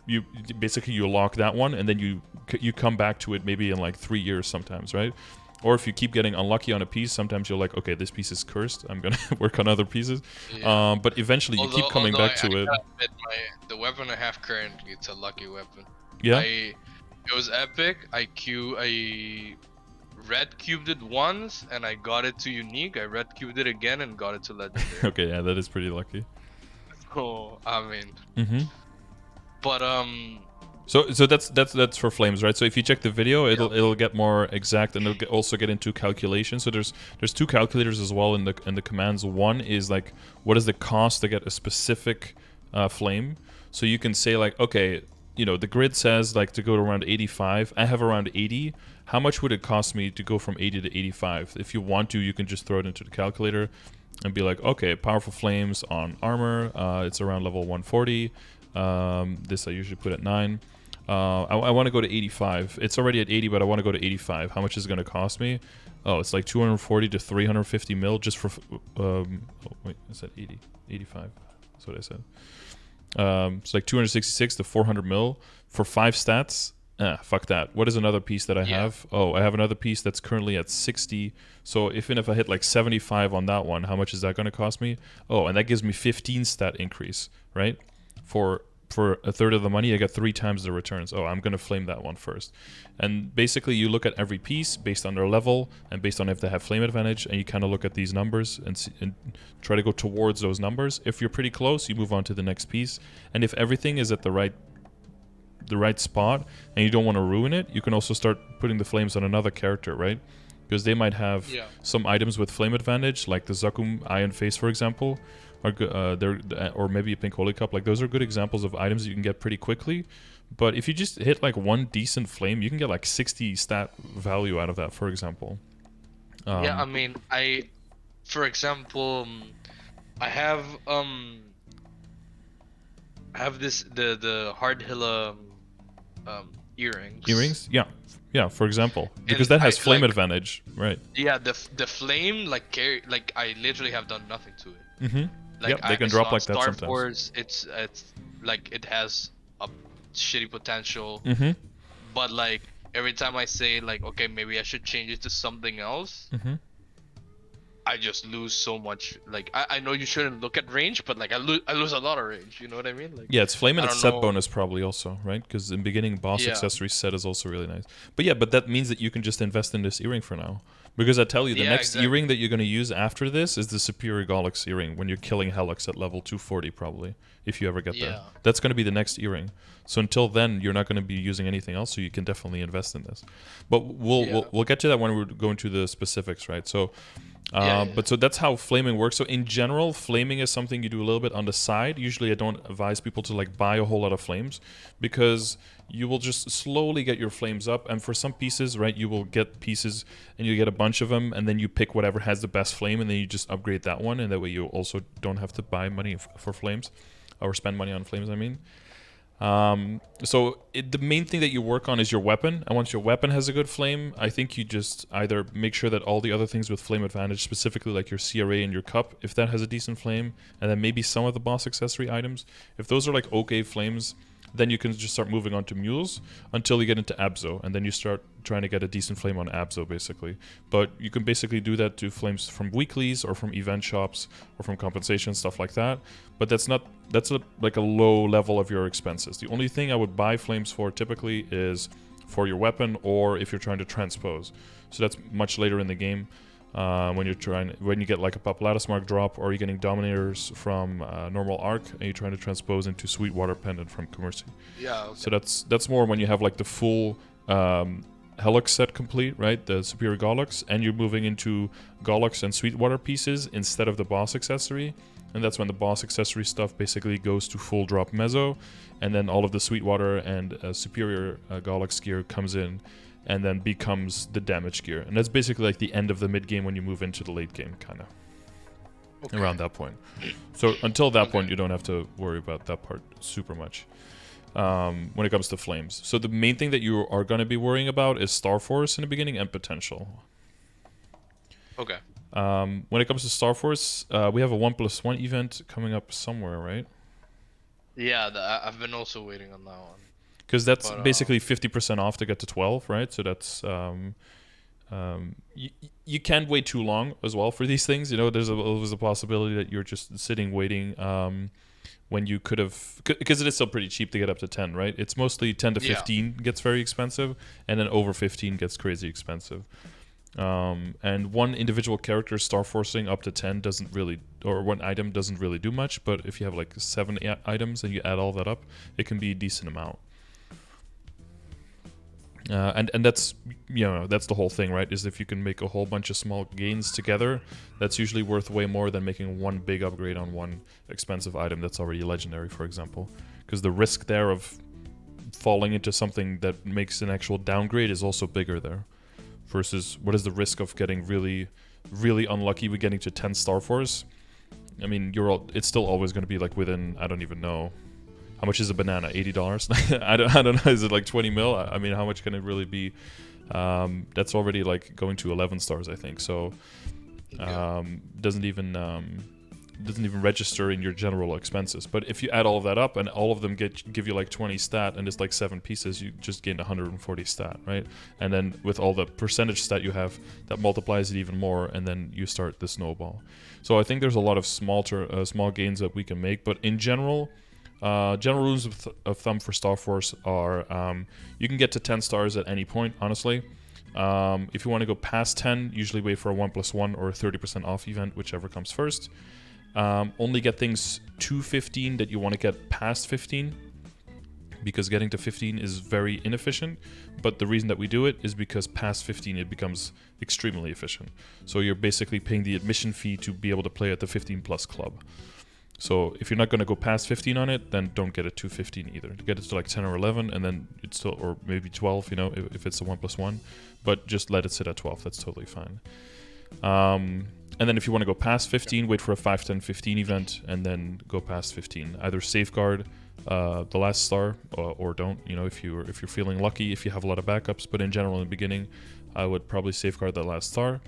you basically you lock that one, and then you come back to it maybe in like 3 years sometimes, right? Or if you keep getting unlucky on a piece, sometimes you're like, okay, this piece is cursed, I'm going to work on other pieces. But eventually you keep coming back to it. The weapon I have currently, it's a lucky weapon. Yeah? It was epic. I red cubed it once, and I got it to unique. I red cubed it again and got it to legendary. Okay, yeah, that is pretty lucky. Oh, I mean... But So that's for flames, right? So if you check the video, it'll get more exact, and it'll also get into calculations. So there's two calculators as well in the commands. One is like, what is the cost to get a specific flame? So you can say like, okay, you know, the grid says like to go to around 85. I have around 80. How much would it cost me to go from 80 to 85? If you want to, you can just throw it into the calculator and be like, okay, powerful flames on armor. It's around level 140. This I usually put at 9. I want to go to 85. It's already at 80, but I want to go to 85. How much is it going to cost me? Oh, it's like 240 to 350 mil just for... oh, wait, I said 80. 85. That's what I said. It's like 266 to 400 mil for 5 stats. Fuck that. What is another piece that I have? Oh, I have another piece that's currently at 60. So even if I hit like 75 on that one, how much is that going to cost me? Oh, and that gives me 15 stat increase, right? For a third of the money, I get 3 times the returns. Oh, I'm going to flame that one first. And basically, you look at every piece based on their level and based on if they have flame advantage, and you kind of look at these numbers and try to go towards those numbers. If you're pretty close, you move on to the next piece. And if everything is at the right spot and you don't want to ruin it, you can also start putting the flames on another character, right? Because they might have some items with flame advantage, like the Zakum Iron Face, for example. Or maybe a Pink Holy Cup. Like, those are good examples of items you can get pretty quickly. But if you just hit like one decent flame, you can get like 60 stat value out of that, for example. Yeah, I mean, for example, I have this the Hardhilla earrings. Earrings? Yeah, for example, because that has flame advantage, right? Yeah, the flame like I literally have done nothing to it. Mm-hmm. Like, they can drop like that sometimes. Star Force, it's like it has a shitty potential, but like every time I say like, okay, maybe I should change it to something else, I just lose so much. Like I know you shouldn't look at range, but like I lose a lot of range. You know what I mean? Like, yeah, it's flame and it's set bonus probably also, right? Because in beginning, boss accessory set is also really nice. But that means that you can just invest in this earring for now. Because I tell you, the next earring that you're going to use after this is the Superior Gollux earring when you're killing Helix at level 240 probably, if you ever get there. That's going to be the next earring. So until then, you're not going to be using anything else, so you can definitely invest in this. But we'll get to that when we're going to the specifics, right? So, but so that's how flaming works. So in general, flaming is something you do a little bit on the side. Usually I don't advise people to like buy a whole lot of flames because you will just slowly get your flames up, and for some pieces, right, you will get pieces and you get a bunch of them, and then you pick whatever has the best flame, and then you just upgrade that one, and that way you also don't have to buy money for flames, or spend money on flames, I mean. The main thing that you work on is your weapon, and once your weapon has a good flame, I think you just either make sure that all the other things with flame advantage, specifically like your CRA and your cup, if that has a decent flame, and then maybe some of the boss accessory items, if those are like okay flames, then you can just start moving on to mules until you get into Abzo, and then you start trying to get a decent flame on Abzo, basically. But you can basically do that to flames from weeklies or from event shops or from compensation, stuff like that. But that's like a low level of your expenses. The only thing I would buy flames for typically is for your weapon, or if you're trying to transpose. So that's much later in the game. When you get like a Papulatus Mark drop, or you're getting Dominators from normal Arc, and you're trying to transpose into Sweetwater Pendant from Commercy. Yeah. Okay. So that's more when you have like the full Helix set complete, right? The Superior Gollux, and you're moving into Gollux and Sweetwater pieces instead of the boss accessory. And that's when the boss accessory stuff basically goes to full drop Mezzo, and then all of the Sweetwater and Superior Gollux gear comes in, and then becomes the damage gear. And that's basically like the end of the mid game when you move into the late game, kind of. Around that point. So until that point, you don't have to worry about that part super much when it comes to flames. So the main thing that you are going to be worrying about is Star Force in the beginning and Potential. Okay. When it comes to Star Force, we have a 1+1 event coming up somewhere, right? Yeah, I've been also waiting on that one. Because that's basically 50% off to get to 12, right? So that's you can't wait too long as well for these things. You know, there's always a possibility that you're just sitting waiting when you could have, because it is still pretty cheap to get up to 10, right? It's mostly 10 to 15 gets very expensive, and then over 15 gets crazy expensive. And one individual character star forcing up to 10 doesn't really, or one item doesn't really do much, but if you have like 7 items and you add all that up, it can be a decent amount. And that's, you know, that's the whole thing, right? Is if you can make a whole bunch of small gains together, that's usually worth way more than making one big upgrade on one expensive item that's already legendary, for example. Because the risk there of falling into something that makes an actual downgrade is also bigger there. Versus what is the risk of getting really, really unlucky with getting to 10 Star Force? I mean, it's still always going to be like within, I don't even know. How much is a banana? $80? I don't know. Is it like 20 mil? I mean, how much can it really be? That's already like going to 11 stars, I think. So doesn't even register in your general expenses. But if you add all of that up and all of them give you like 20 stat and it's like 7 pieces, you just gain 140 stat, right? And then with all the percentage stat you have, that multiplies it even more, and then you start the snowball. So I think there's a lot of small gains that we can make, but in general. General rules of thumb for Star Force are you can get to 10 stars at any point, honestly. If you want to go past 10, usually wait for a 1+1 or a 30% off event, whichever comes first. Only get things to 15 that you want to get past 15, because getting to 15 is very inefficient. But the reason that we do it is because past 15 it becomes extremely efficient. So you're basically paying the admission fee to be able to play at the 15+ club. So if you're not going to go past 15 on it, then don't get it to 15 either. Get it to like 10 or 11, and then it's still, or maybe 12, you know, if it's a 1+1. But just let it sit at 12. That's totally fine. And then if you want to go past 15, wait for a 5, 10, 15 event, and then go past 15. Either safeguard the last star, or don't. You know, if you're feeling lucky, if you have a lot of backups. But in general, in the beginning, I would probably safeguard that last star.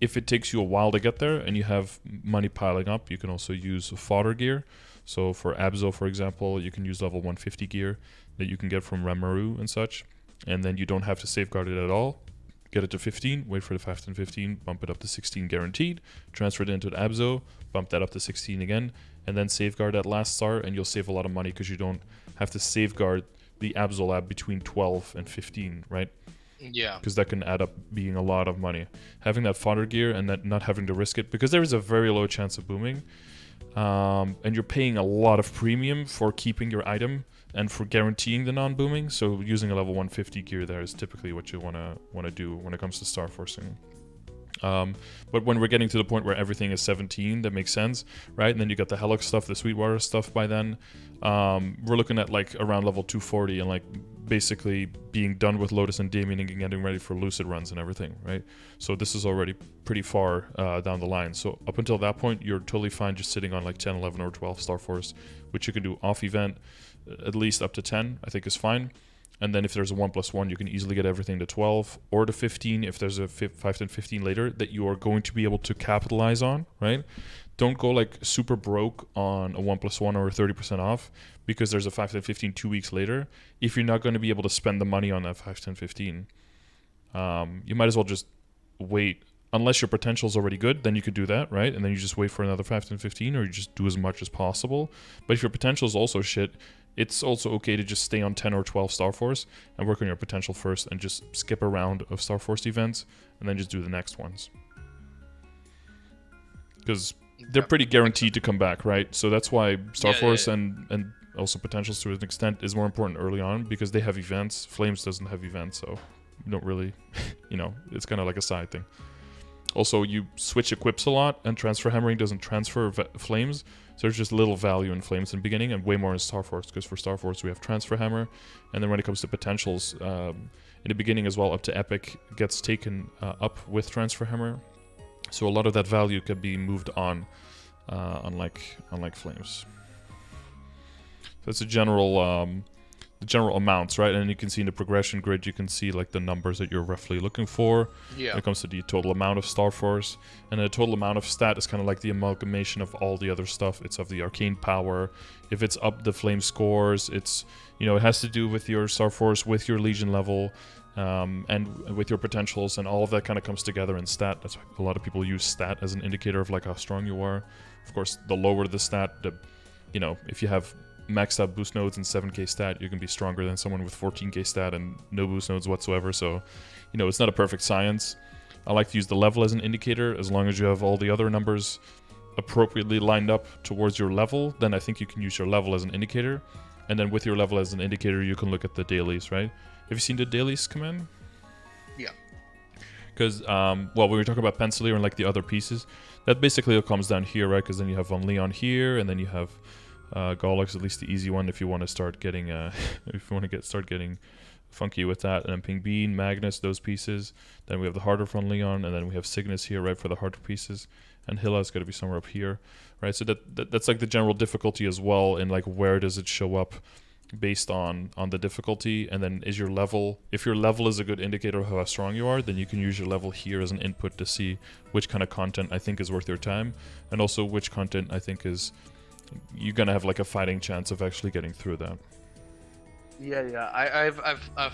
If it takes you a while to get there and you have money piling up, you can also use fodder gear. So for Abzo, for example, you can use level 150 gear that you can get from Ranmaru and such. And then you don't have to safeguard it at all. Get it to 15, wait for the 5, 10, 15, bump it up to 16 guaranteed, transfer it into an Abzo, bump that up to 16 again, and then safeguard that last star, and you'll save a lot of money because you don't have to safeguard the Abzo lab between 12 and 15, right? Yeah. Because that can add up being a lot of money. Having that fodder gear and that not having to risk it, because there is a very low chance of booming, and you're paying a lot of premium for keeping your item and for guaranteeing the non-booming. So using a level 150 gear there is typically what you want to do when it comes to star forcing. But when we're getting to the point where everything is 17, that makes sense, right? And then you got the Helix stuff, the Sweetwater stuff by then. We're looking at like around level 240 and like basically being done with Lotus and Damioning and getting ready for Lucid runs and everything, right? So this is already pretty far down the line. So up until that point, you're totally fine just sitting on like 10, 11, or 12 Star Force, which you can do off event, at least up to 10, I think is fine. And then if there's a 1+1, you can easily get everything to 12 or to 15 if there's a 5, 10, 15 later that you are going to be able to capitalize on, right? Don't go like super broke on a 1+1 or a 30% off because there's a 5, 10, 15 2 weeks later. If you're not going to be able to spend the money on that 5, 10, 15, you might as well just wait. Unless your potential is already good, then you could do that, right? And then you just wait for another 5, 10, 15, or you just do as much as possible. But if your potential is also shit, it's also okay to just stay on 10 or 12 Star Force and work on your potential first and just skip a round of Star Force events and then just do the next ones. Because they're pretty guaranteed to come back, right? So that's why Star Force and also potentials to an extent is more important early on because they have events. Flames doesn't have events, so you don't really, you know, it's kind of like a side thing. Also, you switch equips a lot, and transfer hammering doesn't transfer flames, so there's just little value in flames in the beginning, and way more in Star Force, because for Star Force we have transfer hammer, and then when it comes to potentials, in the beginning as well, up to epic, gets taken up with transfer hammer, so a lot of that value can be moved on, unlike flames. So that's a general the general amounts, right? And you can see in the progression grid, you can see like the numbers that you're roughly looking for. Yeah. When it comes to the total amount of Star Force. And the total amount of stat is kind of like the amalgamation of all the other stuff. It's of the arcane power. If it's up the flame scores, it's, you know, it has to do with your Star Force, with your Legion level, and with your potentials, and all of that kind of comes together in stat. That's why a lot of people use stat as an indicator of like how strong you are. Of course, the lower the stat, the, you know, if you have maxed out boost nodes and 7k stat, you can be stronger than someone with 14k stat and no boost nodes whatsoever. So, you know, it's not a perfect science. I like to use the level as an indicator. As long as you have all the other numbers appropriately lined up towards your level, then I think you can use your level as an indicator. And then with your level as an indicator, you can look at the dailies, right? Have you seen the dailies command? Yeah. Because, well, when we were talking about Pencilier and like the other pieces, that basically comes down here, right? Because then you have Von Leon here, and then you have Gollux, at least the easy one, if you want to start getting, if you want to start getting funky with that. And then Ping Bean, Magnus, those pieces. Then we have the harder Von Leon, and then we have Cygnus here, right, for the harder pieces. And Hilla is going to be somewhere up here, right? So that's like the general difficulty as well, and like where does it show up based on the difficulty. And then is your level, if your level is a good indicator of how strong you are, then you can use your level here as an input to see which kind of content I think is worth your time, and also which content I think is you're gonna have like a fighting chance of actually getting through that. Yeah. I've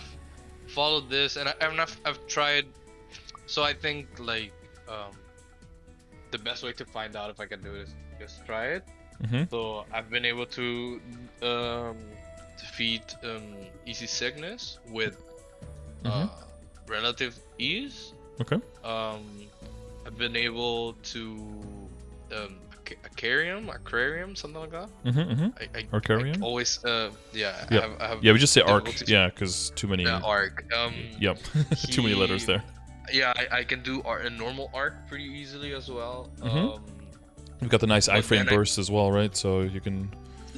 followed this, and I've tried. So I think like the best way to find out if I can do it is just try it. So I've been able to defeat Easy Cygnus with relative ease. Okay. I've been able to Aquarium, something like that. Arcarium? I always yeah. I have yeah, we just say Arc. Yeah, because too many. Yeah, Arc. Yep. Too many letters there. Yeah, I can do a normal Arc pretty easily as well. You've got the nice iframe burst as well, right? So you can.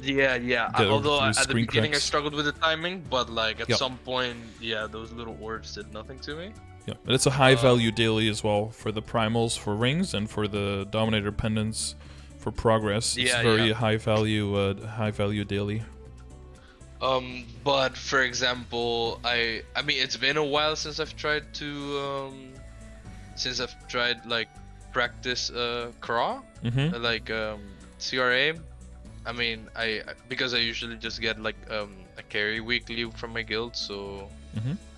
Yeah. Although at the beginning cracks. I struggled with the timing, but like at some point, yeah, those little orbs did nothing to me. Yeah, but it's a high value daily as well for the primals for rings and for the Dominator pendants for progress. It's very high value daily. But for example, I mean it's been a while since I've tried like practice craw, like CRA. I mean because I usually just get like a carry weekly from my guild, so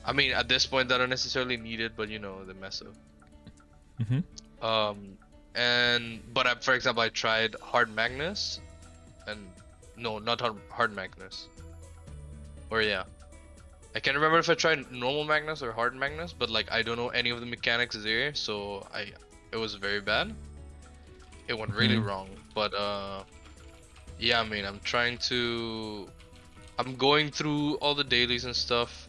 I mean at this point I don't necessarily need it, but you know the mess up. But for example I tried Hard Magnus, and no, not Hard Magnus. Or yeah, I can't remember if I tried normal Magnus or hard Magnus, but like I don't know any of the mechanics there, so it was very bad. It went really wrong. But yeah, I mean I'm going through all the dailies and stuff,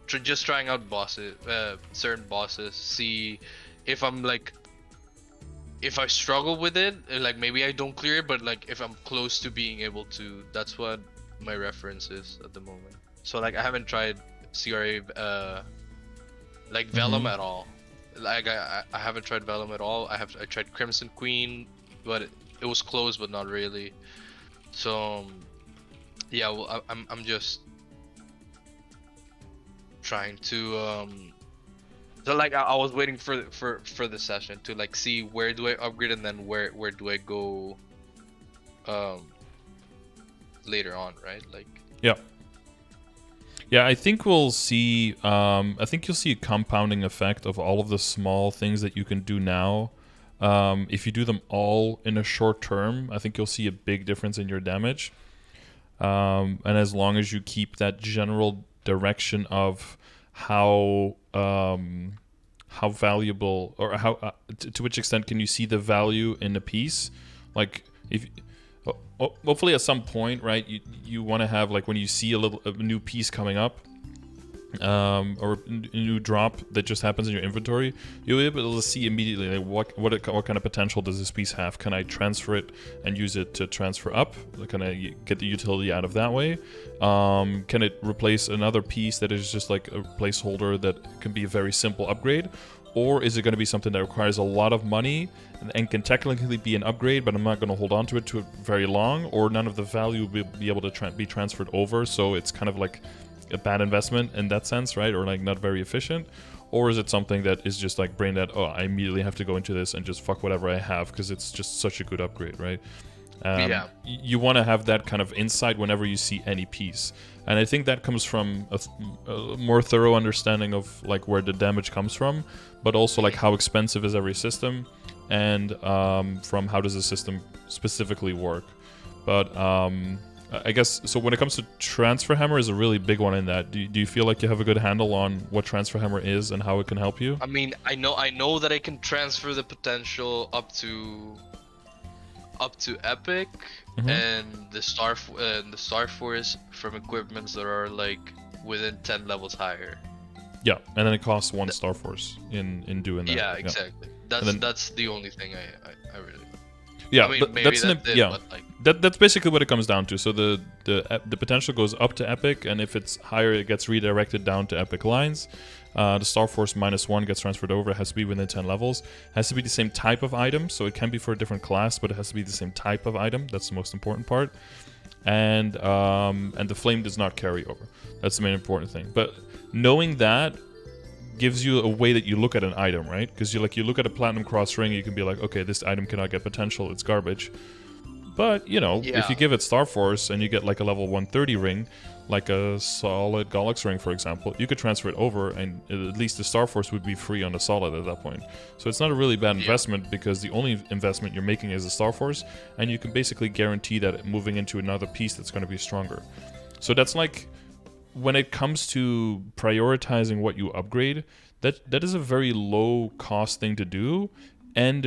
just trying out bosses, certain bosses, see if I'm like, if I struggle with it, like maybe I don't clear it, but like if I'm close to being able to, that's what my reference is at the moment. So like I haven't tried CRA like Vellum at all. Like I haven't tried Vellum at all. I tried Crimson Queen, but it was close, but not really. So yeah, well I'm just trying to so like I was waiting for the session to like see where do I upgrade, and then where do I go later on, right? Like yeah, I think we'll see I think you'll see a compounding effect of all of the small things that you can do now. If you do them all in a short term, I think you'll see a big difference in your damage, and as long as you keep that general direction of how valuable, or how to which extent can you see the value in a piece, like if hopefully at some point, right, you want to have, like when you see a new piece coming up, or a new drop that just happens in your inventory, you'll be able to see immediately like what kind of potential does this piece have. Can I transfer it and use it to transfer up? Can I get the utility out of that way? Can it replace another piece that is just like a placeholder that can be a very simple upgrade? Or is it going to be something that requires a lot of money and can technically be an upgrade, but I'm not going to hold on to it very long, or none of the value will be able to be transferred over, so it's kind of like a bad investment in that sense, right? Or like not very efficient? Or is it something that is just like brain dead, oh, I immediately have to go into this and just fuck whatever I have because it's just such a good upgrade, right? You want to have that kind of insight whenever you see any piece. And I think that comes from a more thorough understanding of like where the damage comes from, but also like how expensive is every system, and from how does the system specifically work. But I guess so. When it comes to Transfer Hammer, is a really big one in that. Do you feel like you have a good handle on what Transfer Hammer is and how it can help you? I mean, I know that I can transfer the potential up to Epic and the Star Force from equipments that are like within 10 levels higher. Yeah, and then it costs 1 Star Force in doing that. Yeah, exactly. That's the only thing I really. Yeah, I mean, but maybe that's basically what it comes down to. So the potential goes up to Epic, and if it's higher, it gets redirected down to Epic lines. The Star Force -1 gets transferred over. It has to be within 10 levels. It has to be the same type of item, so it can be for a different class, but it has to be the same type of item. That's the most important part. And the flame does not carry over. That's the main important thing. But knowing that gives you a way that you look at an item, right? Because you look at a Platinum Cross ring, you can be like, okay, this item cannot get potential, it's garbage. But, you know, if you give it Star Force and you get like a level 130 ring, like a solid Gollux ring, for example, you could transfer it over and at least the Star Force would be free on the solid at that point. So it's not a really bad investment because the only investment you're making is the Star Force, and you can basically guarantee that moving into another piece that's going to be stronger. So that's like, when it comes to prioritizing what you upgrade, that is a very low cost thing to do, and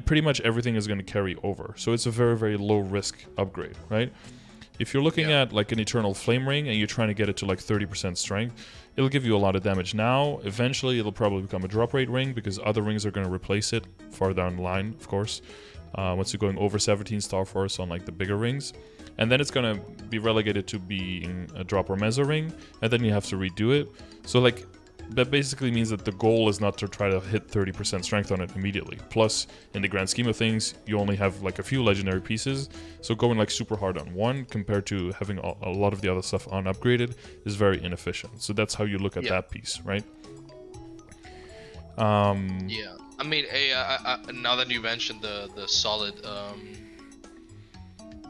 pretty much everything is going to carry over. So it's a very, very low risk upgrade, right? If you're looking at like an Eternal Flame Ring and you're trying to get it to like 30% strength, it'll give you a lot of damage now. Eventually, it'll probably become a drop rate ring because other rings are going to replace it far down the line, of course. Once you're going over 17 Star Force on like the bigger rings. And then it's going to be relegated to being a drop or Mezzo ring, and then you have to redo it. So like, that basically means that the goal is not to try to hit 30% strength on it immediately. Plus, in the grand scheme of things, you only have like a few legendary pieces, so going like super hard on one compared to having a lot of the other stuff unupgraded is very inefficient. So that's how you look at that piece, right? Yeah, I mean, now that you mentioned the solid,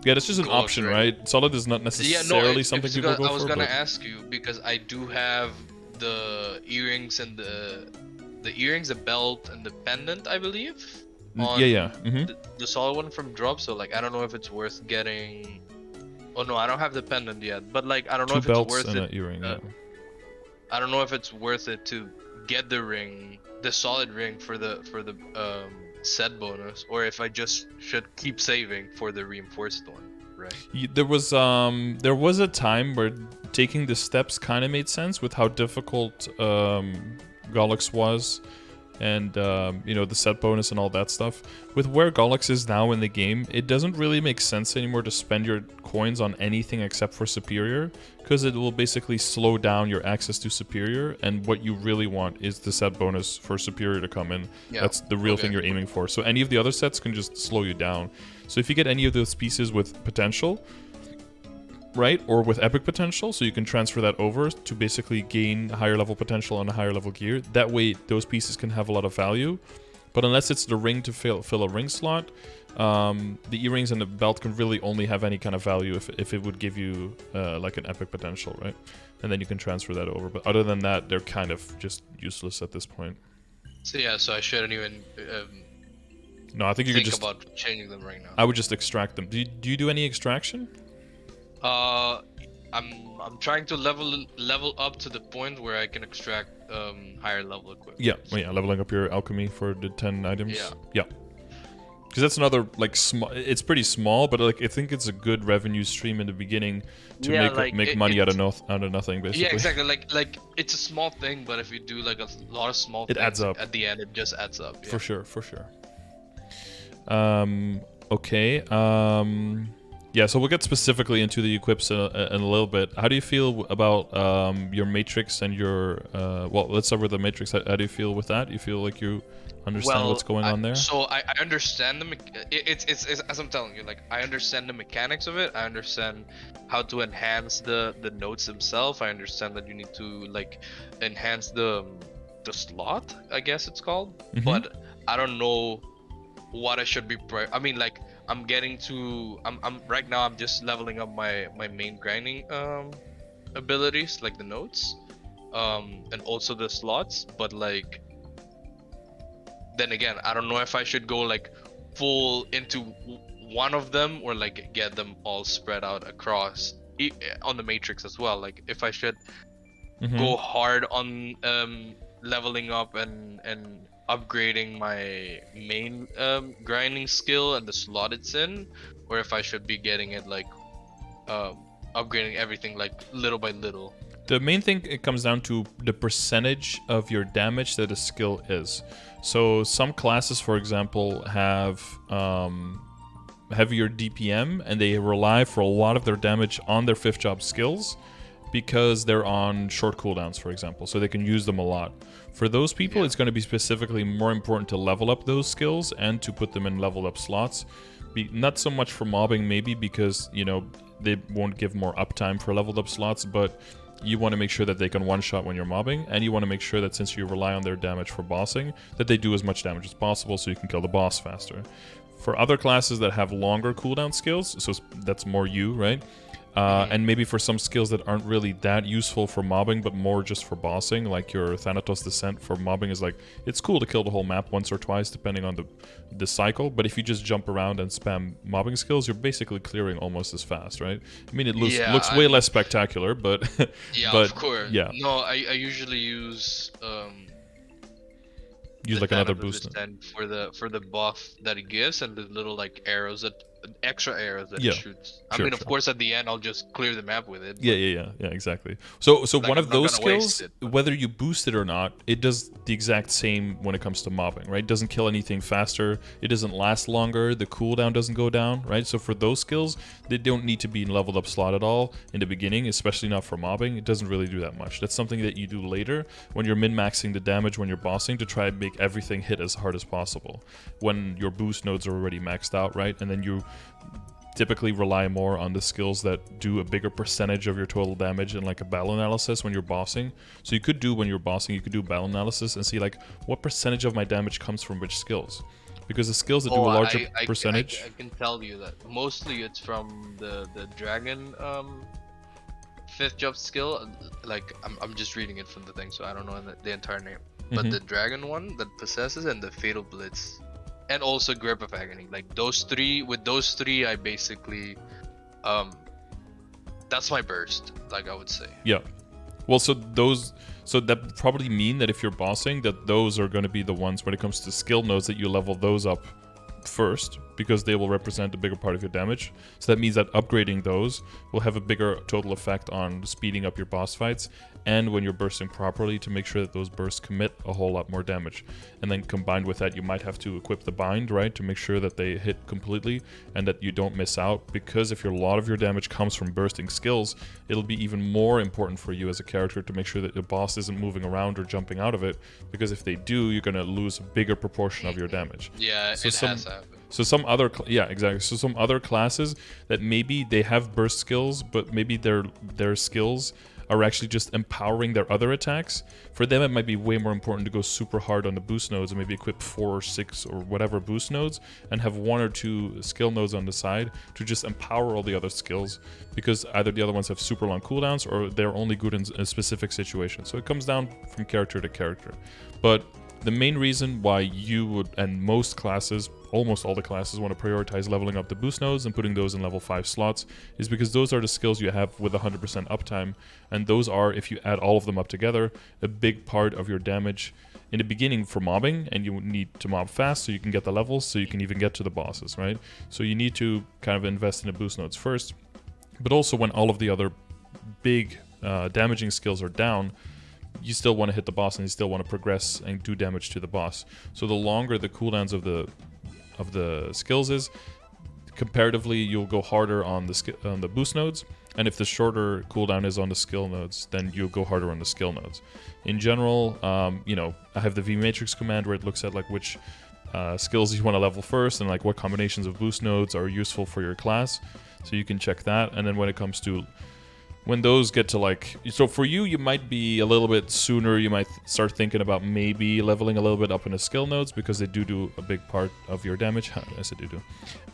yeah, that's just an option, right? Solid is not necessarily something people go for. I was gonna ask you because I do have the earrings and the earrings, the belt, and the pendant, I believe. The solid one from Drop. So like, I don't know if it's worth getting. Oh no, I don't have the pendant yet. But like, I don't know if it's worth it. Earring, I don't know if it's worth it to get the ring, the solid ring for the set bonus, or if I just should keep saving for the reinforced one, right? There was a time where taking the steps kind of made sense with how difficult Gollux was, and you know, the set bonus and all that stuff. With where Gollux is now in the game, it doesn't really make sense anymore to spend your coins on anything except for Superior, because it will basically slow down your access to Superior, and what you really want is the set bonus for Superior to come in. That's the real thing you're aiming for. So any of the other sets can just slow you down. So if you get any of those pieces with potential, right, or with epic potential, so you can transfer that over to basically gain higher level potential on a higher level gear. That way, those pieces can have a lot of value. But unless it's the ring to fill a ring slot, the earrings and the belt can really only have any kind of value if it would give you like an epic potential, right? And then you can transfer that over. But other than that, they're kind of just useless at this point. So yeah, so I shouldn't even. No, I think you could just think about changing them right now. I would just extract them. Do you do any extraction? I'm trying to level up to the point where I can extract higher level equipment. Yeah, well, yeah, leveling up your alchemy for the 10 items. Yeah. Because that's another like small. It's pretty small, but like I think it's a good revenue stream in the beginning to make money out of nothing, basically. Yeah, exactly. Like it's a small thing, but if you do like a lot of small things, it adds up. At the end, it just adds up. Yeah. For sure. Okay. Yeah, so we'll get specifically into the equips in a little bit. How do you feel about your matrix and your... well, let's start with the matrix. How do you feel with that? You feel like you understand what's going on there? So I understand it's as I'm telling you, like, I understand the mechanics of it. I understand how to enhance the nodes themselves. I understand that you need to, like, enhance the slot, I guess it's called. Mm-hmm. But I don't know what I should be... I mean, like... I'm getting to I'm right now I'm just leveling up my main grinding abilities, like the nodes and also the slots, but like then again I don't know if I should go like full into one of them or like get them all spread out across on the matrix as well. Like if I should go hard on leveling up and upgrading my main grinding skill and the slot it's in, or if I should be getting it like upgrading everything like little by little. The main thing, it comes down to the percentage of your damage that a skill is. So some classes, for example, have heavier DPM, and they rely for a lot of their damage on their 5th job skills because they're on short cooldowns, for example, so they can use them a lot. For those people, it's going to be specifically more important to level up those skills and to put them in leveled up slots. Not so much for mobbing, maybe, because, you know, they won't give more uptime for leveled up slots, but you want to make sure that they can one-shot when you're mobbing, and you want to make sure that since you rely on their damage for bossing, that they do as much damage as possible so you can kill the boss faster. For other classes that have longer cooldown skills, so that's more you, right? And maybe for some skills that aren't really that useful for mobbing, but more just for bossing, like your Thanatos Descent for mobbing is like, it's cool to kill the whole map once or twice depending on the cycle, but if you just jump around and spam mobbing skills, you're basically clearing almost as fast, right? I mean, it looks way less spectacular, but... Yeah, but, of course. Yeah. No, I usually use... use like another boost for the buff that it gives and the little like arrows that extra arrows that it shoots. I mean, of course, at the end I'll just clear the map with it. Yeah, exactly. So like, one of those skills, whether you boost it or not, it does the exact same when it comes to mobbing, right? It doesn't kill anything faster. It doesn't last longer. The cooldown doesn't go down, right? So for those skills, they don't need to be in leveled up slot at all in the beginning, especially not for mobbing. It doesn't really do that much. That's something that you do later when you're min-maxing the damage when you're bossing to try and make everything hit as hard as possible. When your boost nodes are already maxed out, right? And then you typically rely more on the skills that do a bigger percentage of your total damage in like a battle analysis when you're bossing. So you could do, when you're bossing, you could do battle analysis and see like what percentage of my damage comes from which skills. Because the skills that do a larger percentage... I can tell you that mostly it's from the dragon 5th job skill. Like I'm just reading it from the thing, so I don't know the entire name. But the dragon one that possesses and the fatal blitz. And also Grip of Agony. Like those three, with those three, I basically, that's my burst. Like I would say. Yeah. Well, so that probably mean that if you're bossing, that those are going to be the ones when it comes to skill nodes that you level those up first, because they will represent a bigger part of your damage. So that means that upgrading those will have a bigger total effect on speeding up your boss fights, and when you're bursting properly to make sure that those bursts commit a whole lot more damage. And then combined with that, you might have to equip the bind, right, to make sure that they hit completely and that you don't miss out, because if a lot of your damage comes from bursting skills, it'll be even more important for you as a character to make sure that the boss isn't moving around or jumping out of it, because if they do, you're going to lose a bigger proportion of your damage. Yeah, so it has happened. So some other, exactly. So some other classes that maybe they have burst skills, but maybe their skills are actually just empowering their other attacks. For them, it might be way more important to go super hard on the boost nodes and maybe equip 4 or 6 or whatever boost nodes and have 1 or 2 skill nodes on the side to just empower all the other skills, because either the other ones have super long cooldowns or they're only good in a specific situation. So it comes down from character to character. But the main reason why you would, and most classes, almost all the classes, want to prioritize leveling up the boost nodes and putting those in level 5 slots is because those are the skills you have with 100% uptime, and those are, if you add all of them up together, a big part of your damage in the beginning for mobbing, and you need to mob fast so you can get the levels, so you can even get to the bosses, right? So you need to kind of invest in the boost nodes first, but also when all of the other big damaging skills are down, you still want to hit the boss and you still want to progress and do damage to the boss. So the longer the cooldowns of the skills is, comparatively you'll go harder on the boost nodes, and if the shorter cooldown is on the skill nodes, then you'll go harder on the skill nodes. In general, you know, I have the V-Matrix command where it looks at like which skills you want to level first and like what combinations of boost nodes are useful for your class, so you can check that. And then when it comes to when those get to like, so for you, you might be a little bit sooner, you might start thinking about maybe leveling a little bit up in the skill nodes, because they do a big part of your damage. Yes, they do.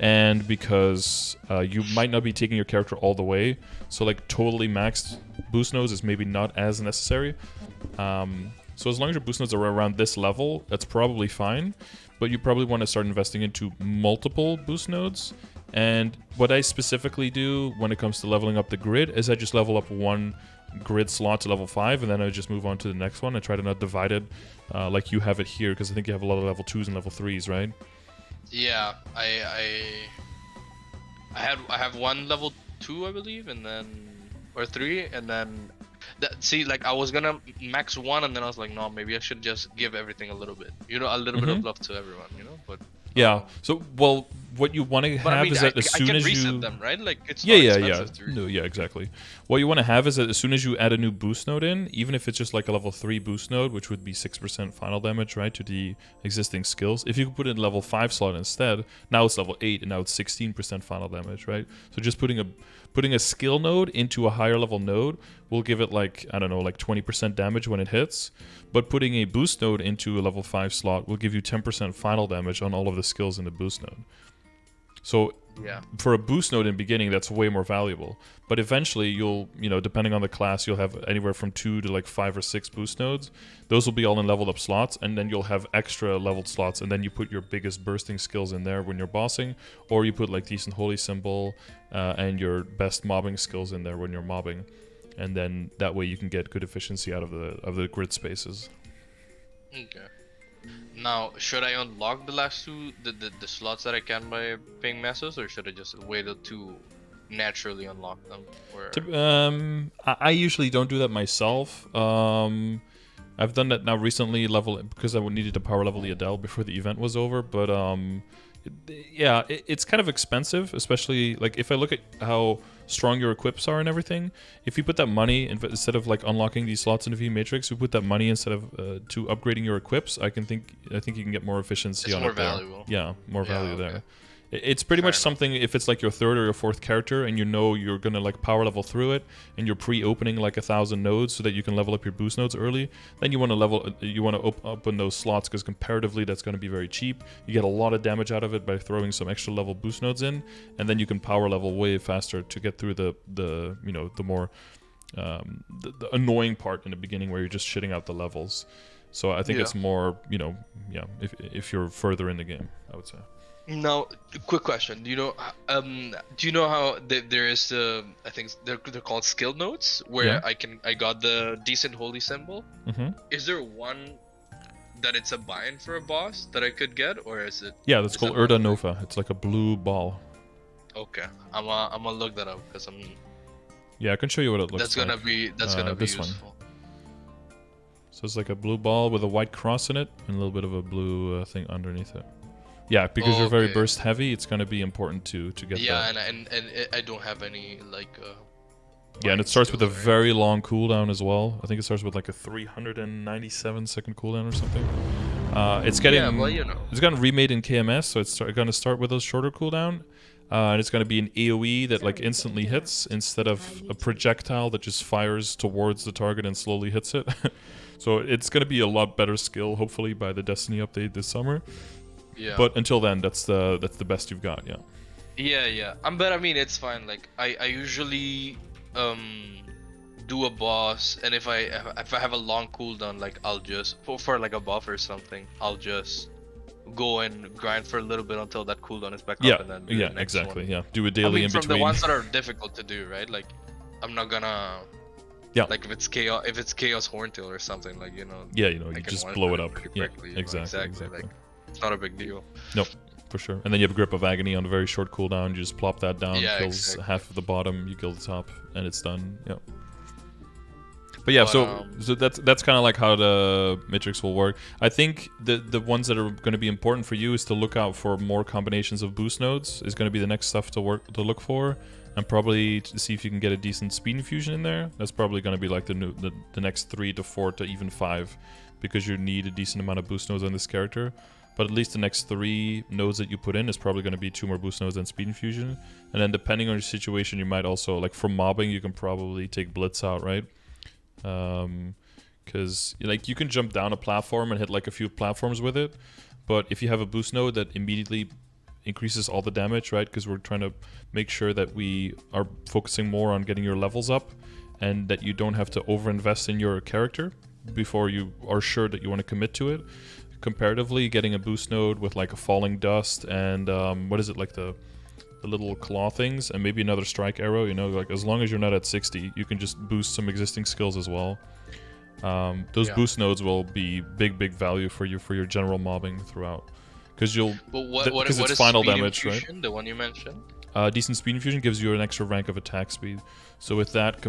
And because you might not be taking your character all the way, so like totally maxed boost nodes is maybe not as necessary. So as long as your boost nodes are around this level, that's probably fine, but you probably want to start investing into multiple boost nodes And what I specifically do when it comes to leveling up the grid is I just level up one grid slot to level 5, and then I just move on to the next one. I try to not divide it like you have it here, because I think you have a lot of level 2s and level 3s, right? Yeah, I have one level 2, I believe, and then or 3, and then see, like I was gonna max 1, and then I was like, no, maybe I should just give everything a little bit, a little bit of love to everyone, but. Yeah. So, well, what you want to have is that as soon as you them, right? Like it's yeah. No, yeah, exactly. What you want to have is that as soon as you add a new boost node in, even if it's just like a level 3 boost node, which would be 6% final damage, right, to the existing skills. If you could put it in level 5 slot instead, now it's level 8 and now it's 16% final damage, right? So just putting a skill node into a higher level node will give it like, I don't know, like 20% damage when it hits. But putting a boost node into a level 5 slot will give you 10% final damage on all of the skills in the boost node. So yeah, for a boost node in beginning, that's way more valuable. But eventually you'll, depending on the class, you'll have anywhere from 2 to like 5 or 6 boost nodes. Those will be all in leveled up slots, and then you'll have extra leveled slots, and then you put your biggest bursting skills in there when you're bossing, or you put like decent holy symbol and your best mobbing skills in there when you're mobbing. And then that way you can get good efficiency out of the grid spaces. Okay. Now, should I unlock the last two, the slots that I can by paying masses, or should I just wait to naturally unlock them? Or... I usually don't do that myself. I've done that now recently, because I needed to power level the Adele before the event was over. But yeah, it's kind of expensive, especially like if I look at how strong your equips are and everything. If you put that money instead of like unlocking these slots in the V Matrix, you put that money instead of to upgrading your equips. I think you can get more efficiency on it there. Yeah, more value there. It's pretty much something, if it's like your 3rd or your 4th character and you're gonna like power level through it and you're pre-opening like 1,000 nodes so that you can level up your boost nodes early, then you want to open those slots, because comparatively that's going to be very cheap. You get a lot of damage out of it by throwing some extra level boost nodes in, and then you can power level way faster to get through the more the annoying part in the beginning where you're just shitting out the levels. So I think it's more, if you're further in the game, I would say. Now, quick question. Do you know how there is I think they're called skill nodes, where I got the decent holy symbol. Is there one that it's a buy-in for a boss that I could get, or is it? Yeah, that's called Urda Nova. It's like a blue ball. Okay, I'm gonna look that up, because I'm. Yeah, I can show you what it looks like. That's gonna be this useful. One. So it's like a blue ball with a white cross in it and a little bit of a blue thing underneath it. Yeah, because you're very burst heavy, it's going to be important to get that. Yeah, and I don't have any like. Yeah, and it starts with a very long cooldown as well. I think it starts with like a 397-second cooldown or something. It's getting it's gotten remade in KMS, so it's going to start with a shorter cooldown, and it's going to be an AOE that like instantly hits instead of a projectile that just fires towards the target and slowly hits it. So it's going to be a lot better skill, hopefully, by the Destiny update this summer. Yeah. But until then, that's the best you've got, yeah. Yeah. But I mean, it's fine. Like I usually do a boss, and if I have a long cooldown, like I'll just for like a buff or something, I'll just go and grind for a little bit until that cooldown is back up, and then do the next exactly. one. Yeah, do a daily in between. From the ones that are difficult to do, right? Like I'm not gonna. Yeah. Like if it's chaos Horntail or something, like Yeah, you just blow it up. Yeah, exactly. Like, it's not a big deal. Nope, for sure. And then you have a Grip of Agony on a very short cooldown. You just plop that down, kills half of the bottom, you kill the top, and it's done. Yeah. But yeah, so that's kind of like how the Matrix will work. I think the ones that are going to be important for you is to look out for more combinations of boost nodes. Is going to be the next stuff to look for, and probably to see if you can get a decent speed infusion in there. That's probably going to be like the next 3 to 4 to even 5, because you need a decent amount of boost nodes on this character. But at least the next 3 nodes that you put in is probably going to be 2 more boost nodes and speed infusion. And then depending on your situation, you might also, like for mobbing, you can probably take Blitz out, right? Because like you can jump down a platform and hit like a few platforms with it. But if you have a boost node that immediately increases all the damage, right? Because we're trying to make sure that we are focusing more on getting your levels up and that you don't have to overinvest in your character before you are sure that you want to commit to it. Comparatively, getting a boost node with like a falling dust and what is it, like the the little claw things, and maybe another strike arrow. You know, like as long as you're not at 60, you can just boost some existing skills as well. Those boost nodes will be big value for your general mobbing throughout, because you'll because it's final damage, right? The one you mentioned. Decent speed infusion gives you an extra rank of attack speed. So with that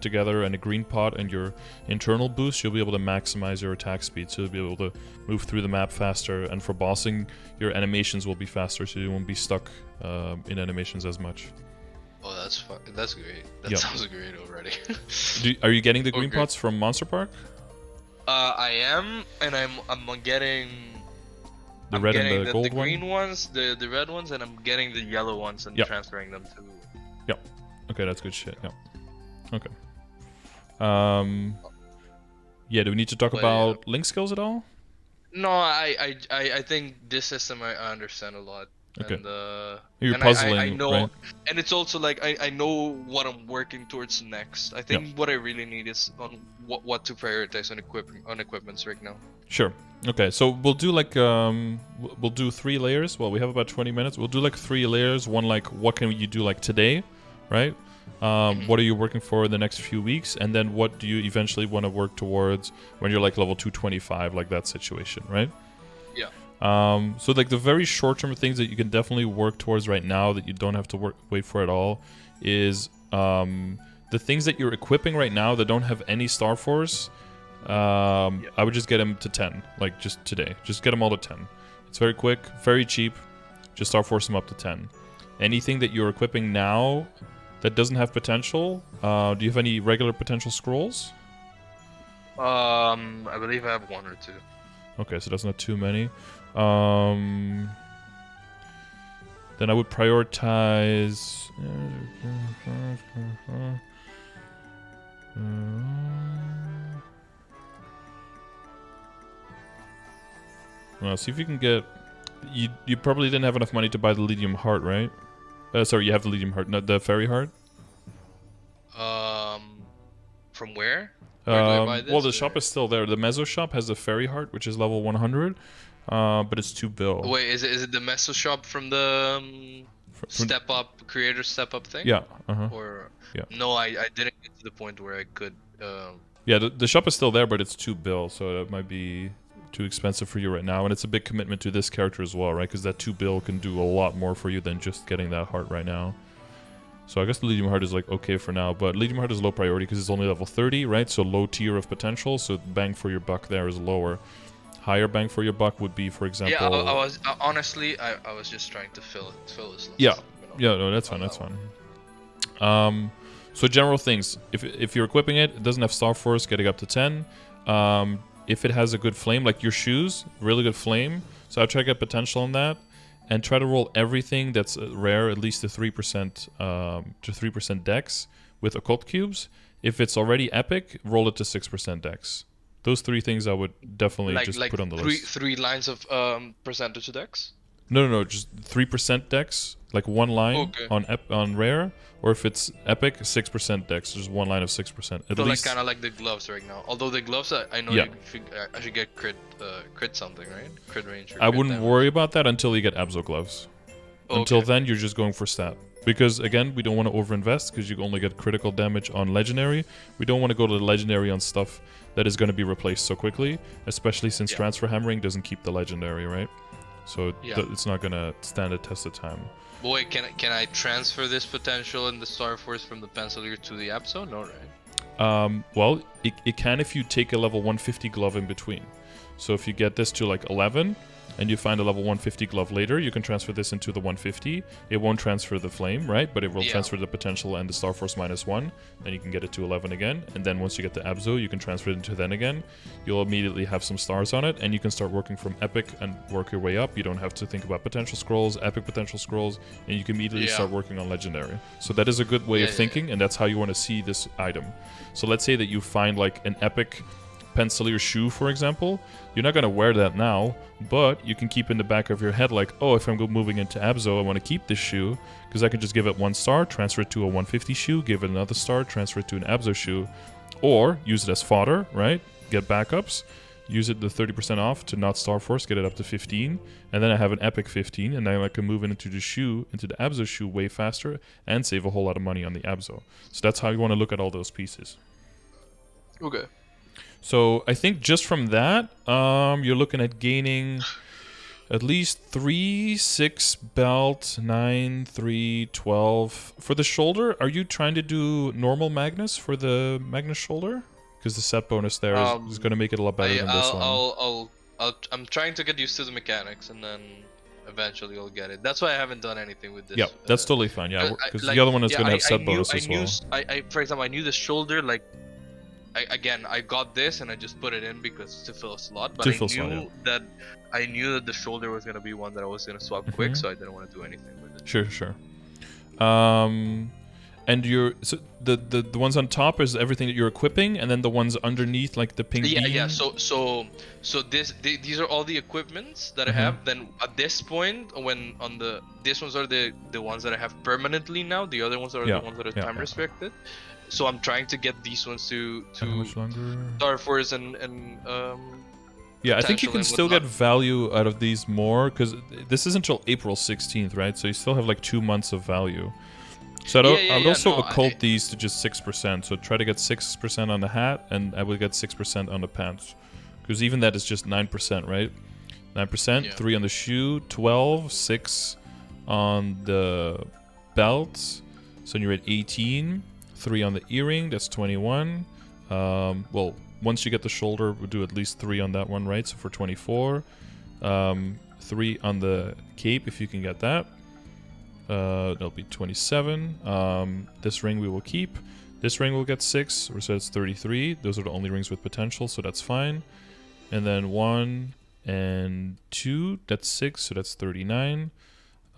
together and a green pot and your internal boost, you'll be able to maximize your attack speed. So you'll be able to move through the map faster, and for bossing, your animations will be faster, so you won't be stuck in animations as much. Oh, that's great. That sounds great already. Are you getting the green pots from Monster Park? I am, and I'm getting the red and the gold the green ones, the red ones, and I'm getting the yellow ones and transferring them to. Yep. Okay, that's good shit. Yep. Okay. Yeah. Do we need to talk about link skills at all? No, I think this system I understand a lot. Okay. And, you're puzzling, I know, right? And it's also like I know what I'm working towards next. I think what I really need is on what to prioritize on equipments right now. Sure. Okay, so we'll do like we'll do 3 layers. Well, we have about 20 minutes. We'll do like 3 layers. One like what can you do like today, right? What are you working for in the next few weeks, and then what do you eventually want to work towards when you're like level 225, like that situation, right? Yeah. So like the very short-term things that you can definitely work towards right now that you don't have to wait for at all is the things that you're equipping right now that don't have any Star Force. I would just get them to 10, like just today. Just get them all to 10. It's very quick, very cheap. Just Star Force them up to 10. Anything that you're equipping now that doesn't have potential, do you have any regular potential scrolls? I believe I have 1 or 2. Okay, so that's not too many. Then I would prioritize. Well, see if you can get. You probably didn't have enough money to buy the Lydium Heart, right? Sorry, you have the Lydium Heart, not the Fairy Heart. From where? Where do I buy this, well, the shop is still there. The Meso shop has a Fairy Heart, which is level 100, but it's 2 bill. Wait, is it the Meso shop from the step up creator step up thing? Yeah. Or no, I didn't get to the point where I could. Yeah, the shop is still there, but it's 2 bill, so it might be too expensive for you right now, and it's a big commitment to this character as well, right? Because that 2 bill can do a lot more for you than just getting that heart right now. So I guess the Lydium Heart is like okay for now, but Lydium Heart is low priority because it's only level 30, right? So low tier of potential, so bang for your buck there is lower. Higher bang for your buck would be, for example. Yeah, I was honestly, I was just trying to fill this. Yeah, no, that's fine, that's fine. So general things, if you're equipping it, it doesn't have Star Force, getting up to 10. If it has a good flame, like your shoes, really good flame. So I'll try to get potential on that. And try to roll everything that's rare, at least to 3% dex with occult cubes. If it's already epic, roll it to 6% dex. Those 3 things I would definitely just put on the list. 3 lines of percentage dex? No, just 3% dex, like 1 line on rare. Or if it's epic, 6% dex, just 1 line of 6%. At so least, like kind of like the gloves right now. Although the gloves, I know I should get crit something, right? Crit range. I wouldn't worry about that until you get Abzo gloves. Until then, you're just going for stat. Because again, we don't want to overinvest because you only get critical damage on legendary. We don't want to go to the legendary on stuff that is going to be replaced so quickly, especially since transfer hammering doesn't keep the legendary, right? So it's not going to stand a test of time. Boy, can I transfer this potential in the Star Force from the Pencilier to the Abzo? No, right? Well, it can if you take a level 150 glove in between. So if you get this to like 11, and you find a level 150 glove later, you can transfer this into the 150. It won't transfer the flame, right? But it will transfer the potential and the Star Force -1. Then you can get it to 11 again. And then once you get the Abzo, you can transfer it into then again. You'll immediately have some stars on it, and you can start working from epic and work your way up. You don't have to think about potential scrolls, epic potential scrolls, and you can immediately start working on legendary. So that is a good way of thinking, and that's how you want to see this item. So let's say that you find like an epic Pencilier shoe, for example. You're not going to wear that now, but you can keep in the back of your head like, oh, if I'm moving into Abzo, I want to keep this shoe because I can just give it 1 star, transfer it to a 150 shoe, give it another star, transfer it to an Abzo shoe, or use it as fodder, right? Get backups. use it the 30% off to not Star Force, get it up to 15, and then I have an Epic 15, and now I can move into the Abzo shoe way faster and save a whole lot of money on the Abzo. So that's how you want to look at all those pieces. Okay. So I think just from that, you're looking at gaining at least 3, 6 belt, 9, 3, 12. For the shoulder, are you trying to do normal Magnus for the Magnus shoulder? Because the set bonus there is going to make it a lot better than this one. I'm trying to get used to the mechanics, and then eventually I'll get it. That's why I haven't done anything with this. Yeah, that's totally fine. Yeah, because the other one is going to have set bonus as well. For example, I knew the shoulder, like, I got this and I just put it in because to fill a slot, but I knew that the shoulder was going to be one that I was going to swap quick, so I didn't want to do anything with it. Sure. And the ones on top is everything that you're equipping, and then the ones underneath, like the pink beam? Yeah. So these are all the equipments that I have. Then at this point, these ones are the ones that I have permanently now. The other ones are the ones that are time restricted. So I'm trying to get these ones to Star Force and yeah, I think you can still get value out of these more, because this is until April 16th, right? So you still have like 2 months of value. So I would also occult these to just 6%. So try to get 6% on the hat, and I would get 6% on the pants. Because even that is just 9%, right? 9%, 3 on the shoe, 12, 6 on the belt. So you're at 18. 3 on the earring, that's 21. Well, once you get the shoulder, we'll do at least 3 on that one, right? So for 24. 3 on the cape, if you can get that. That'll be 27. This ring we will keep. This ring will get 6, so it's 33. Those are the only rings with potential, so that's fine. And then 1 and 2, that's 6, so that's 39.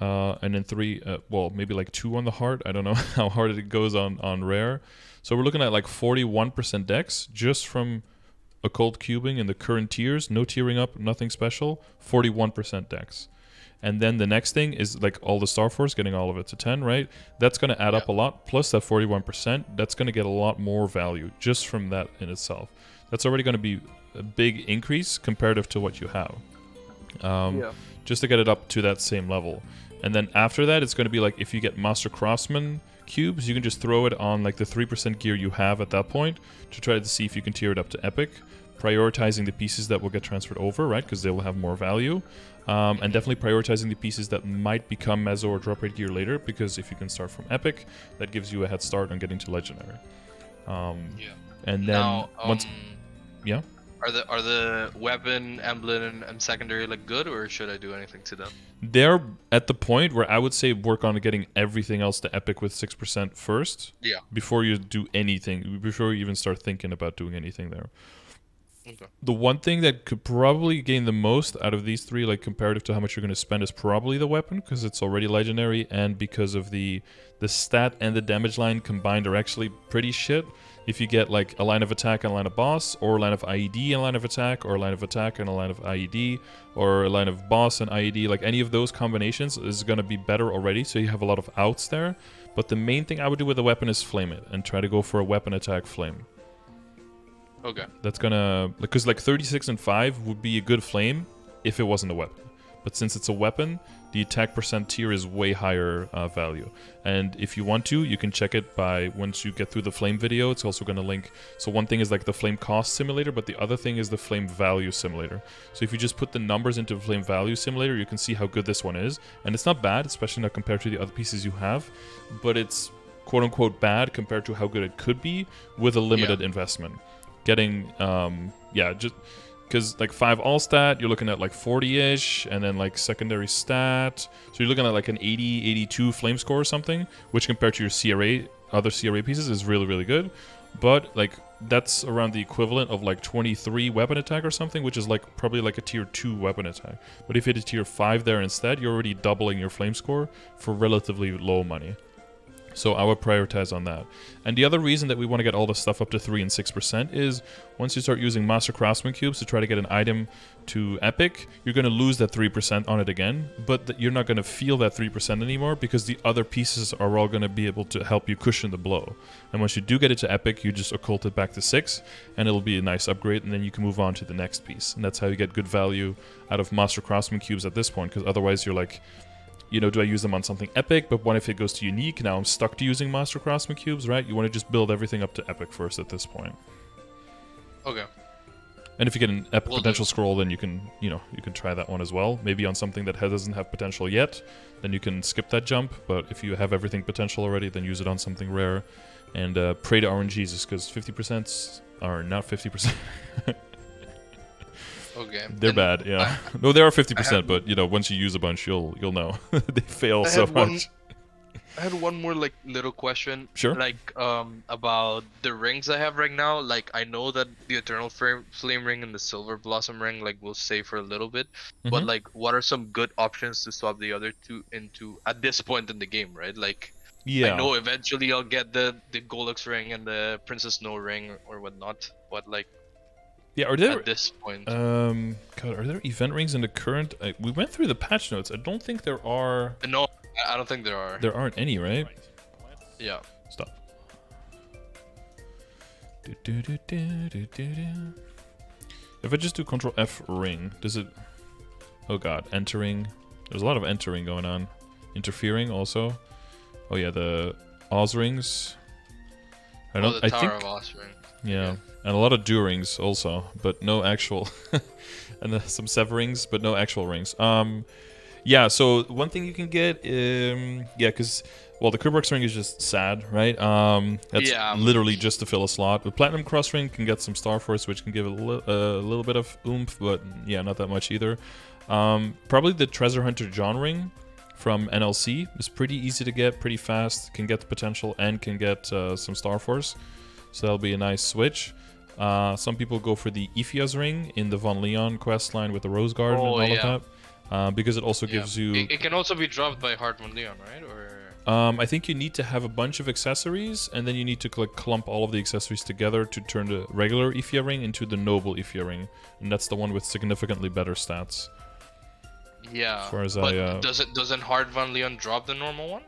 And then 3, well, maybe like 2 on the heart. I don't know how hard it goes on rare. So we're looking at like 41% dex just from occult cubing in the current tiers. No tiering up, nothing special. 41% dex. And then the next thing is like all the Star Force, getting all of it to 10, right? That's going to add up a lot. Plus that 41%, that's going to get a lot more value just from that in itself. That's already going to be a big increase comparative to what you have. Just to get it up to that same level. And then after that, it's going to be like if you get Master Craftsman cubes, you can just throw it on like the 3% gear you have at that point to try to see if you can tier it up to Epic, prioritizing the pieces that will get transferred over, right? Because they will have more value. And definitely prioritizing the pieces that might become Mezzo or drop rate gear later, because if you can start from Epic, that gives you a head start on getting to Legendary. And then now, once... Yeah? Are the weapon, emblem, and secondary like good, or should I do anything to them? They're at the point where I would say work on getting everything else to Epic with 6% first. Yeah. Before you do anything, before you even start thinking about doing anything there. Okay. The one thing that could probably gain the most out of these 3, like comparative to how much you're going to spend, is probably the weapon, because it's already legendary, and because of the stat and the damage line combined are actually pretty shit. If you get like a line of attack and a line of boss, or a line of IED and a line of attack, or a line of attack and a line of IED, or a line of boss and IED, like any of those combinations is going to be better already, so you have a lot of outs there. But the main thing I would do with the weapon is flame it, and try to go for a weapon attack flame. Okay. That's gonna... Because like 36 and 5 would be a good flame if it wasn't a weapon. But since it's a weapon, the attack percent tier is way higher value. And if you want to, you can check it by once you get through the flame video. It's also going to link. So one thing is like the flame cost simulator, but the other thing is the flame value simulator. So if you just put the numbers into the flame value simulator, you can see how good this one is. And it's not bad, especially not compared to the other pieces you have. But it's quote unquote bad compared to how good it could be with a limited investment. Getting, just... Because like 5 all stat, you're looking at like 40-ish, and then like secondary stat. So you're looking at like an 80, 82 flame score or something, which compared to your CRA, other CRA pieces is really, really good. But like that's around the equivalent of like 23 weapon attack or something, which is like probably like a tier 2 weapon attack. But if you hit a tier 5 there instead, you're already doubling your flame score for relatively low money. So I would prioritize on that. And the other reason that we want to get all the stuff up to 3 and 6% is once you start using Master Craftsman cubes to try to get an item to Epic, you're going to lose that 3% on it again, but you're not going to feel that 3% anymore because the other pieces are all going to be able to help you cushion the blow. And once you do get it to Epic, you just occult it back to 6, and it'll be a nice upgrade, and then you can move on to the next piece. And that's how you get good value out of Master Craftsman cubes at this point, because otherwise you're like, you know, do I use them on something epic? But what if it goes to unique? Now I'm stuck to using Master Craftsman cubes, right? You want to just build everything up to epic first at this point. Okay. And if you get an epic potential scroll, then you can, you know, you can try that one as well. Maybe on something that doesn't have potential yet, then you can skip that jump. But if you have everything potential already, then use it on something rare. And pray to RNGesus, because 50% are not 50%. Okay. They're bad, yeah. No, they are 50%, but you know, once you use a bunch, you'll know. They fail so much. I had one more like little question. Sure. Like about the rings I have right now. Like I know that the Eternal Flame ring and the Silver Blossom ring like will stay for a little bit, but like what are some good options to swap the other two into at this point in the game, right? Like yeah. I know eventually I'll get the Golux ring and the Princess Snow ring or whatnot, but like. Yeah, are there at this point? God, are there event rings in the current? We went through the patch notes. I don't think there are. No, I don't think there are. There aren't any, right? Yeah. Stop. If I just do Control F ring, does it? Oh God, entering. There's a lot of entering going on. Interfering also. Oh yeah, the Oz rings. I think. Of Oz ring. Yeah. And a lot of do rings also, but no actual, and some severings, but no actual rings. Yeah. So one thing you can get, yeah, because well, the Kerberos ring is just sad, right? That's literally just to fill a slot. The Platinum Cross ring can get some Star Force, which can give it a little bit of oomph, but yeah, not that much either. Probably the Treasure Hunter John ring from NLC is pretty easy to get, pretty fast, can get the potential, and can get some Star Force. So that'll be a nice switch. Some people go for the Ephia's ring in the Von Leon quest line with the Rose Garden and all of that. Because it also gives you... It can also be dropped by Heart Von Leon, right? Or I think you need to have a bunch of accessories, and then you need to like clump all of the accessories together to turn the regular Ephia ring into the noble Ephia ring. And that's the one with significantly better stats. Yeah, as far as but doesn't Heart Von Leon drop the normal one?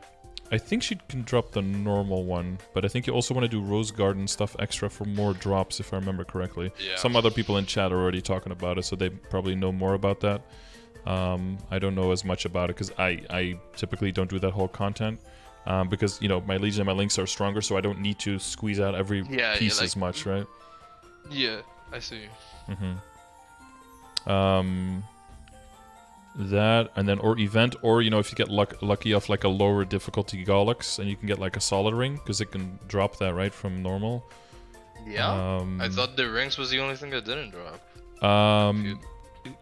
I think she can drop the normal one, but I think you also want to do Rose Garden stuff extra for more drops, if I remember correctly. Yeah. Some other people in chat are already talking about it, so they probably know more about that. I don't know as much about it, because I typically don't do that whole content, because, you know, my Legion and my Links are stronger, so I don't need to squeeze out every piece as much, right? Yeah, I see. That, and then, or event, or, you know, if you get lucky off like a lower difficulty Golux, and you can get like a solid ring, because it can drop that, right, from normal. Yeah, I thought the rings was the only thing that didn't drop.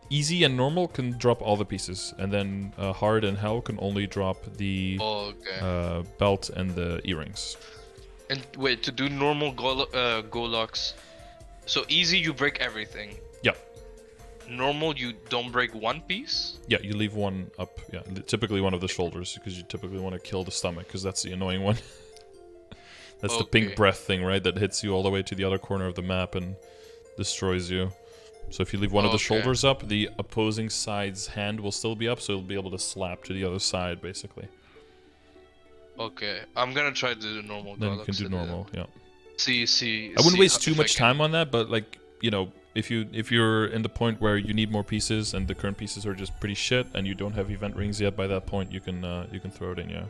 Easy and normal can drop all the pieces, and then hard and hell can only drop the belt and the earrings. And wait, to do normal Golux, so easy you break everything. Yeah. Normal, you don't break one piece? Yeah, you leave one up. Yeah, typically one of the shoulders, because you typically want to kill the stomach, because that's the annoying one. That's the pink breath thing, right? That hits you all the way to the other corner of the map and destroys you. So if you leave one of the shoulders up, the opposing side's hand will still be up, so it'll be able to slap to the other side, basically. Okay, I'm gonna try to do normal. Then you can do normal, yeah. See. I wouldn't waste too much time on that, but like, you know, if you're in the point where you need more pieces and the current pieces are just pretty shit and you don't have event rings yet, by that point you can throw it in, yeah.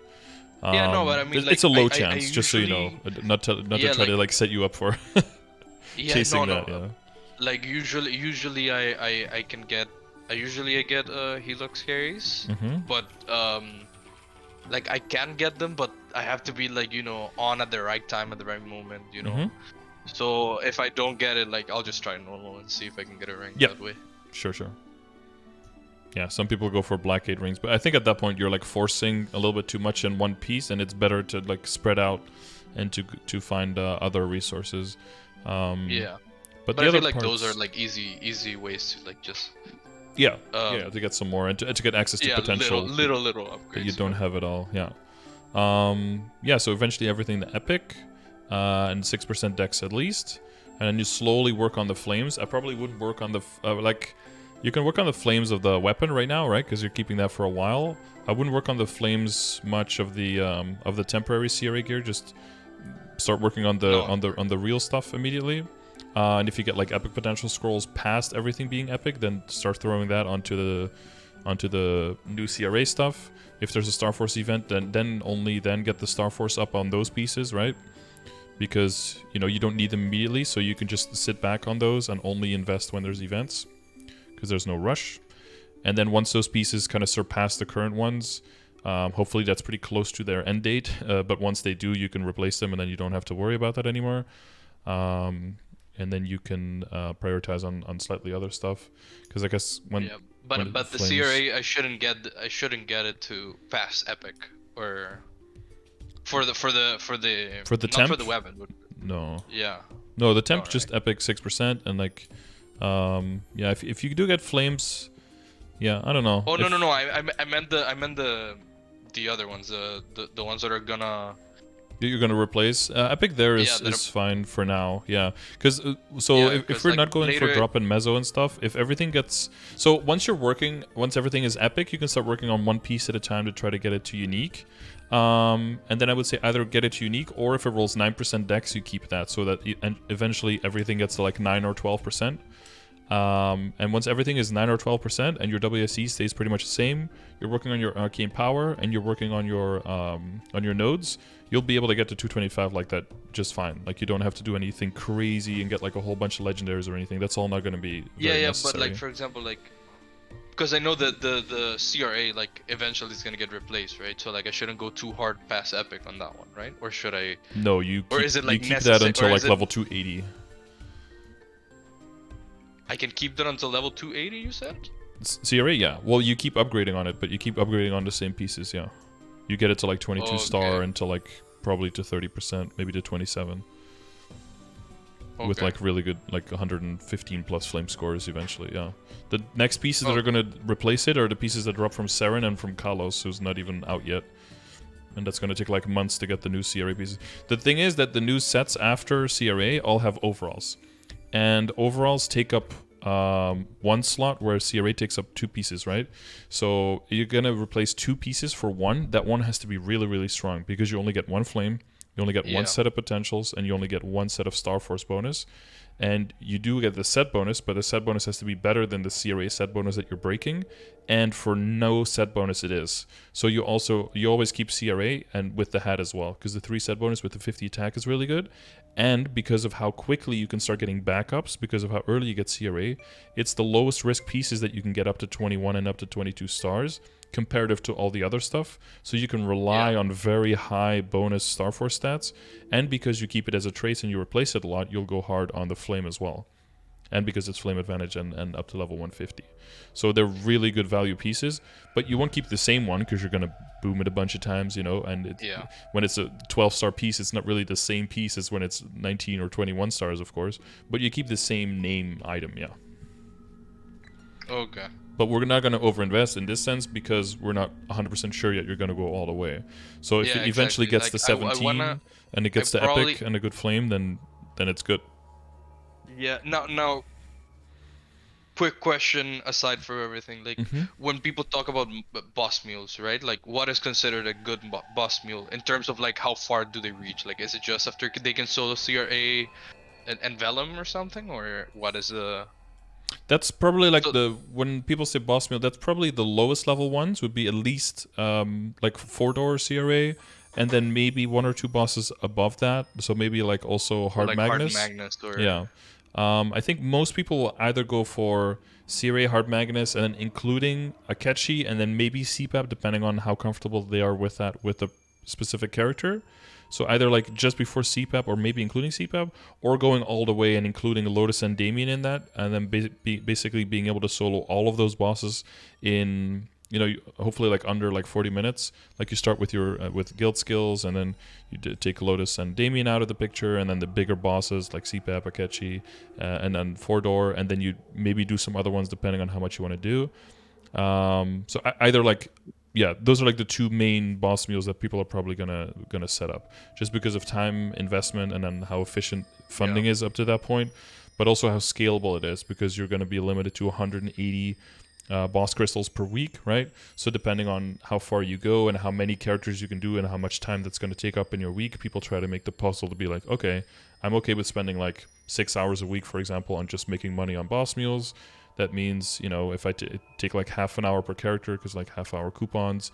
Yeah, no, but I mean, like, it's a low chance, just so you know, not to try to like set you up for chasing that. Yeah. Like usually I get Helix carries, but like I can get them, but I have to be like, you know, on at the right time at the right moment, you know. So if I don't get it, like I'll just try normal and see if I can get a ring that way. Sure. Yeah, some people go for Black 8 rings, but I think at that point you're like forcing a little bit too much in one piece, and it's better to like spread out and to find other resources. Yeah. But the I other feel like parts... those are like easy ways to like just to get some more and to get access to potential. Little upgrades. But you don't have it all. Yeah. Yeah, so eventually everything to epic, and 6% dex at least, and then you slowly work on the flames. I probably wouldn't work on the like, you can work on the flames of the weapon right now, right? Because you're keeping that for a while. I wouldn't work on the flames much of the temporary CRA gear. Just start working on the real stuff immediately. And if you get like epic potential scrolls past everything being epic, then start throwing that onto the new CRA stuff. If there's a Star Force event, then only then get the Star Force up on those pieces, right? Because, you know, you don't need them immediately, so you can just sit back on those and only invest when there's events, because there's no rush. And then once those pieces kind of surpass the current ones, hopefully that's pretty close to their end date, but once they do, you can replace them, and then you don't have to worry about that anymore. And then you can prioritize on slightly other stuff, because I guess when but the CRA I shouldn't get it to pass epic, or for the not temp? for the weapon. No. Yeah. No, the temp just epic 6%, and like, yeah, if you do get flames, yeah, I don't know. Oh, no. I meant the other ones, the ones that are gonna. You're gonna replace epic. There is fine for now. Yeah, because if we're like not going later... for drop in meso and stuff, if everything gets once everything is epic, you can start working on one piece at a time to try to get it to unique. And then I would say either get it to unique, or if it rolls 9% dex, you keep that, so that eventually everything gets to like 9 or 12%. And once everything is 9 or 12% and your WSE stays pretty much the same, you're working on your arcane power and you're working on your nodes, you'll be able to get to 225 like that just fine. Like, you don't have to do anything crazy and get like a whole bunch of legendaries or anything. That's all not going to be very necessary. But like, for example, like, because I know that the CRA like eventually is going to get replaced, right? So like, I shouldn't go too hard past epic on that one, right? Or should I? No, you keep, or is it like you keep that until like level 280. I can keep that until level 280, you said? CRA, yeah. Well, you keep upgrading on it, but you keep upgrading on the same pieces, yeah. You get it to like 22 star until like probably to 30%, maybe to 27. Okay. With like really good, like 115 plus flame scores eventually, yeah. The next pieces that are going to replace it are the pieces that drop from Saren and from Kalos, who's not even out yet. And that's going to take like months to get the new CRA pieces. The thing is that the new sets after CRA all have overalls. And overalls take up one slot, where CRA takes up 2 pieces, right? So you're going to replace 2 pieces for one. That one has to be really, really strong, because you only get 1 flame, you only get 1 set of potentials, and you only get 1 set of Star Force bonus. And you do get the set bonus, but the set bonus has to be better than the CRA set bonus that you're breaking. And for no set bonus it is. So you always keep CRA, and with the hat as well, because the 3 set bonus with the 50 attack is really good. And because of how quickly you can start getting backups, because of how early you get CRA, it's the lowest risk pieces that you can get up to 21 and up to 22 stars, comparative to all the other stuff. So you can rely on very high bonus Star Force stats, and because you keep it as a trace and you replace it a lot, you'll go hard on the flame as well. And because it's flame advantage and up to level 150. So they're really good value pieces, but you won't keep the same one because you're going to boom it a bunch of times, you know, and when it's a 12-star piece, it's not really the same piece as when it's 19 or 21 stars, of course, but you keep the same name item, yeah. Okay. But we're not going to overinvest in this sense, because we're not 100% sure yet you're going to go all the way. So if it eventually gets to 17 and it gets to epic and a good flame, then it's good. Yeah. Now, quick question aside from everything, like when people talk about boss mules, right? Like, what is considered a good boss mule in terms of like how far do they reach? Like, is it just after they can solo CRA and Vellum or something, or what is the? That's probably like when people say boss mule, that's probably the lowest level ones would be at least like 4-door CRA, and then maybe 1 or 2 bosses above that. So maybe like also Hard Magnus. Hard Magnus or... Yeah. I think most people will either go for CRA, Hard Magnus, and then including Akechi, and then maybe CPAP, depending on how comfortable they are with that with the specific character. So either like just before CPAP, or maybe including CPAP, or going all the way and including Lotus and Damien in that, and then basically being able to solo all of those bosses in, you know, hopefully like under like 40 minutes. Like you start with your with guild skills, and then you take Lotus and Damien out of the picture, and then the bigger bosses like CPAP, Akechi, and then 4-door, and then you maybe do some other ones depending on how much you want to do. So either like yeah, those are like the two main boss meals that people are probably gonna set up, just because of time investment and then how efficient funding is up to that point, but also how scalable it is, because you're going to be limited to 180 boss crystals per week, right? So depending on how far you go and how many characters you can do and how much time that's going to take up in your week, people try to make the puzzle to be like, okay, I'm okay with spending like 6 hours a week, for example, on just making money on boss meals. That means, you know, if I take like half an hour per character, because like half-hour coupons,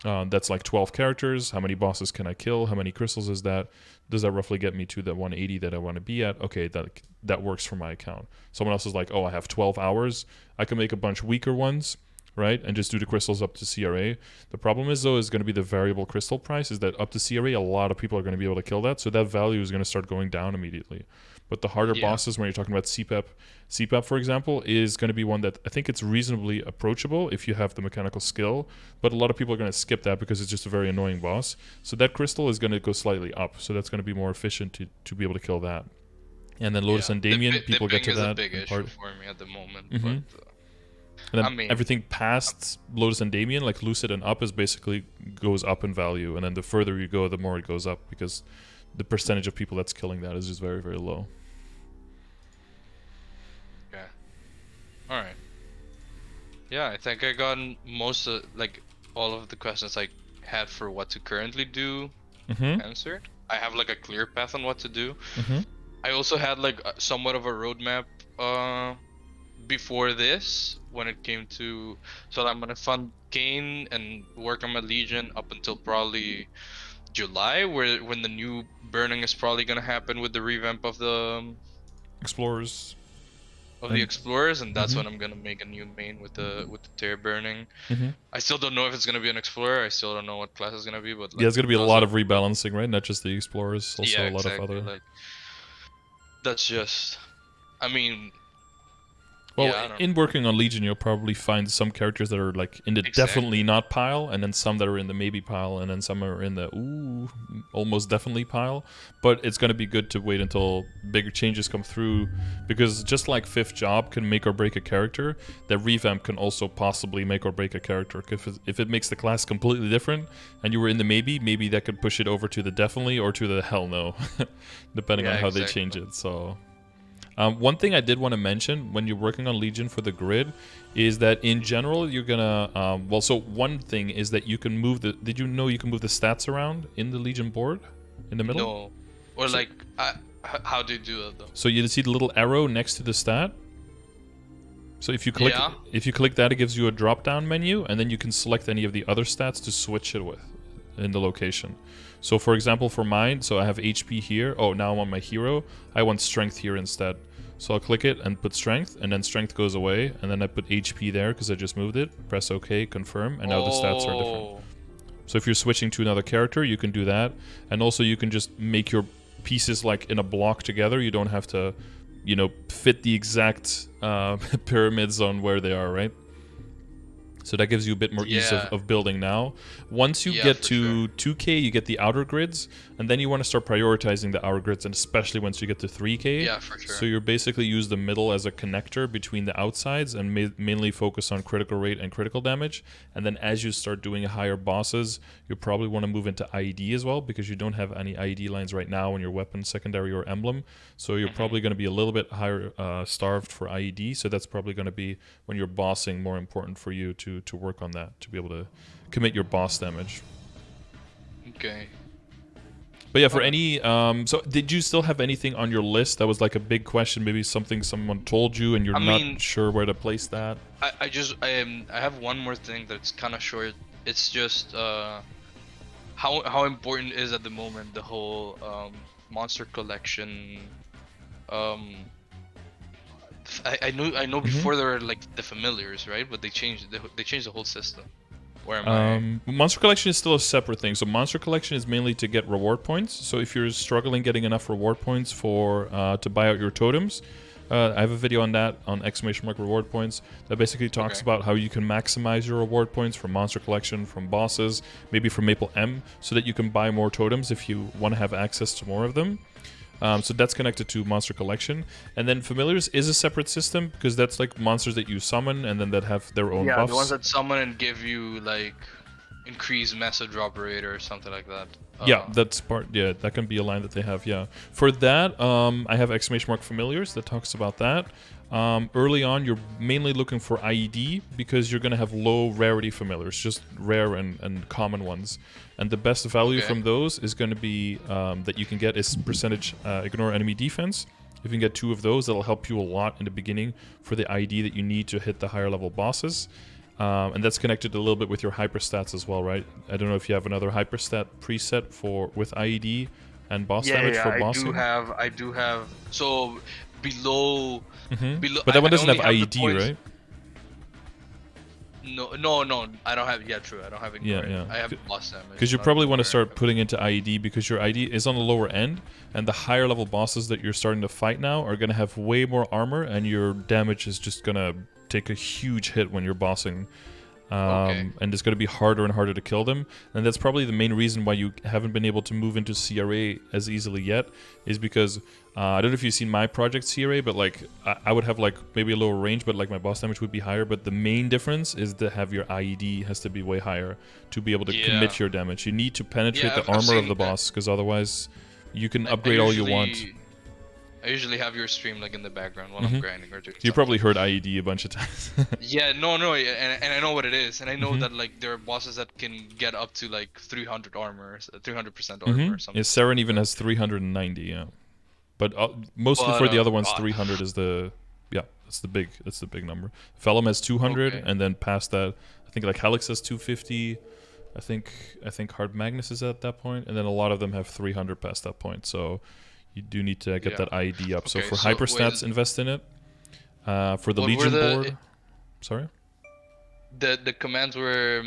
that's like 12 characters. How many bosses can I kill? How many crystals is that? Does that roughly get me to the 180 that I want to be at? Okay, that works for my account. Someone else is like, oh, I have 12 hours. I can make a bunch weaker ones, right? And just do the crystals up to CRA. The problem is, though, is going to be the variable crystal price, is that up to CRA, a lot of people are going to be able to kill that. So that value is going to start going down immediately. But the harder bosses, when you're talking about CPAP, for example, is going to be one that I think it's reasonably approachable if you have the mechanical skill. But a lot of people are going to skip that because it's just a very annoying boss. So that crystal is going to go slightly up. So that's going to be more efficient to be able to kill that. And then Lotus and Damien, people get to that. The big issue for me at the moment. Mm-hmm. But, and then everything past Lotus and Damien, like Lucid and up, is basically goes up in value. And then the further you go, the more it goes up, because the percentage of people that's killing that is just very, very low. Yeah. All right. Yeah, I think I got most of, like, all of the questions I had for what to currently do answered. I have like a clear path on what to do. I also had like somewhat of a roadmap before this when it came to, so I'm gonna fund Kain and work on my Legion up until probably July, when the new burning is probably gonna happen with the revamp of the Explorers. The Explorers, and that's when I'm gonna make a new main with the tear burning. I still don't know if it's gonna be an Explorer. I still don't know what class it's gonna be, but like, yeah, it's gonna be a lot of rebalancing, right? Not just the Explorers, also a lot of other. Like, that's just, I mean. Well, in working on Legion, you'll probably find some characters that are like in the definitely not pile, and then some that are in the maybe pile, and then some are in the almost definitely pile. But it's going to be good to wait until bigger changes come through, because just like Fifth Job can make or break a character, the revamp can also possibly make or break a character. If it makes the class completely different, and you were in the maybe that could push it over to the definitely or to the hell no, depending on how they change it. So. One thing I did want to mention when you're working on Legion for the grid is that in general you're gonna so one thing is that you can move the. Did you know you can move the stats around in the Legion board in the middle? No, or so, like how do you do that though? So you see the little arrow next to the stat. So if you click that, it gives you a drop down menu, and then you can select any of the other stats to switch it with in the location. So for example, for mine, so I have HP here. Oh, now I'm on my hero. I want strength here instead. So I'll click it and put strength, and then strength goes away, and then I put HP there because I just moved it. Press OK, confirm, and now the stats are different. So if you're switching to another character, you can do that. And also you can just make your pieces like in a block together. You don't have to, you know, fit the exact pyramids on where they are, right? So that gives you a bit more ease of building now. Once you get to 2K, you get the outer grids, and then you want to start prioritizing the outer grids, and especially once you get to 3K. Yeah, for sure. So you're basically use the middle as a connector between the outsides and mainly focus on critical rate and critical damage. And then as you start doing higher bosses, you probably want to move into IED as well, because you don't have any IED lines right now in your weapon, secondary, or emblem. So you're probably going to be a little bit higher starved for IED. So that's probably going to be when you're bossing more important for you to work on that, to be able to commit your boss damage. Okay. But yeah, for any so did you still have anything on your list that was like a big question, maybe something someone told you and you're not sure where to place that? I have one more thing that's kind of short. It's just how important is at the moment the whole monster collection. I know before there were like the familiars, right? But they changed the whole system. Where am I? Monster Collection is still a separate thing. So Monster Collection is mainly to get reward points. So if you're struggling getting enough reward points for to buy out your totems, I have a video on that on !reward points that basically talks about how you can maximize your reward points from Monster Collection, from bosses, maybe from Maple M, so that you can buy more totems if you want to have access to more of them. So that's connected to Monster Collection. And then Familiars is a separate system, because that's like monsters that you summon and then that have their own buffs. Yeah, the ones that summon and give you like increase message operator or something like that. Yeah, that's part. Yeah, that can be a line that they have. Yeah, for that, I have exclamation mark familiars that talks about that. Early on, you're mainly looking for IED because you're going to have low rarity familiars, just rare and common ones. And the best value from those is going to be that you can get is percentage ignore enemy defense. If you can get 2 of those, that'll help you a lot in the beginning for the IED that you need to hit the higher level bosses. And that's connected a little bit with your hyperstats as well, right? I don't know if you have another hyperstat preset with IED and boss damage for bossing. I do have. So below, below. But that one doesn't have IED, right? No, I don't have. Yeah, true. I don't have it. Yeah. I have boss damage. Because you probably want to start putting into IED because your IED is on the lower end, and the higher level bosses that you're starting to fight now are going to have way more armor, and your damage is just going to take a huge hit when you're bossing. And it's going to be harder and harder to kill them. And that's probably the main reason why you haven't been able to move into CRA as easily yet, is because I don't know if you've seen my project CRA, but like I would have like maybe a lower range, but like my boss damage would be higher. But the main difference is to have your IED has to be way higher to be able to commit your damage. You need to penetrate the armor of the boss, because otherwise you can upgrade all you want. I usually have your stream like in the background while I'm grinding or doing. You probably heard IED a bunch of times. Yeah, no, and I know what it is, and I know that like there are bosses that can get up to like 300 armor, 300% armor or something. Yeah, Saren even has 390. Yeah, but mostly for the other ones, 300 is the that's the big number. Felum has 200, and then past that, I think like Helix has 250. I think Hard Magnus is at that point, and then a lot of them have 300 past that point. So you do need to get that IED up. So for hyperstats, invest in it. For the Legion board, sorry. The commands were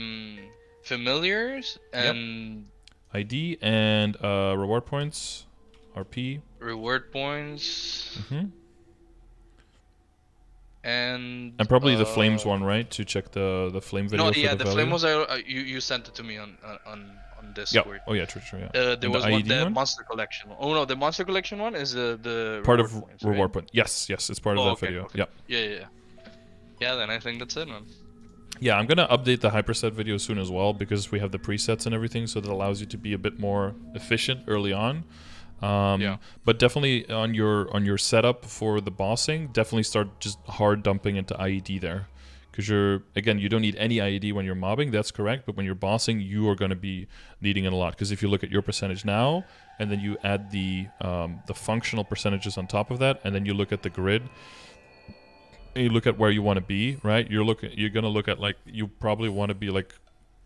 familiars and ID and reward points, RP. Reward points. And probably the flames one, right? To check the flame video. No, yeah, the flame was you sent it to me on Discord. Oh yeah, true. Yeah. There was the monster collection one. Oh no, the monster collection one is the part of reward point. Yes, it's part of that video. Okay. Yeah. Then I think that's it, man. Yeah, I'm gonna update the hyperstat video soon as well, because we have the presets and everything, so that allows you to be a bit more efficient early on. But definitely on your setup for the bossing, definitely start just hard dumping into IED there. Because you don't need any IED when you're mobbing, that's correct, but when you're bossing, you are going to be needing it a lot. Because if you look at your percentage now, and then you add the functional percentages on top of that, and then you look at the grid, and you look at where you want to be, right? You're going to look at like, you probably want to be like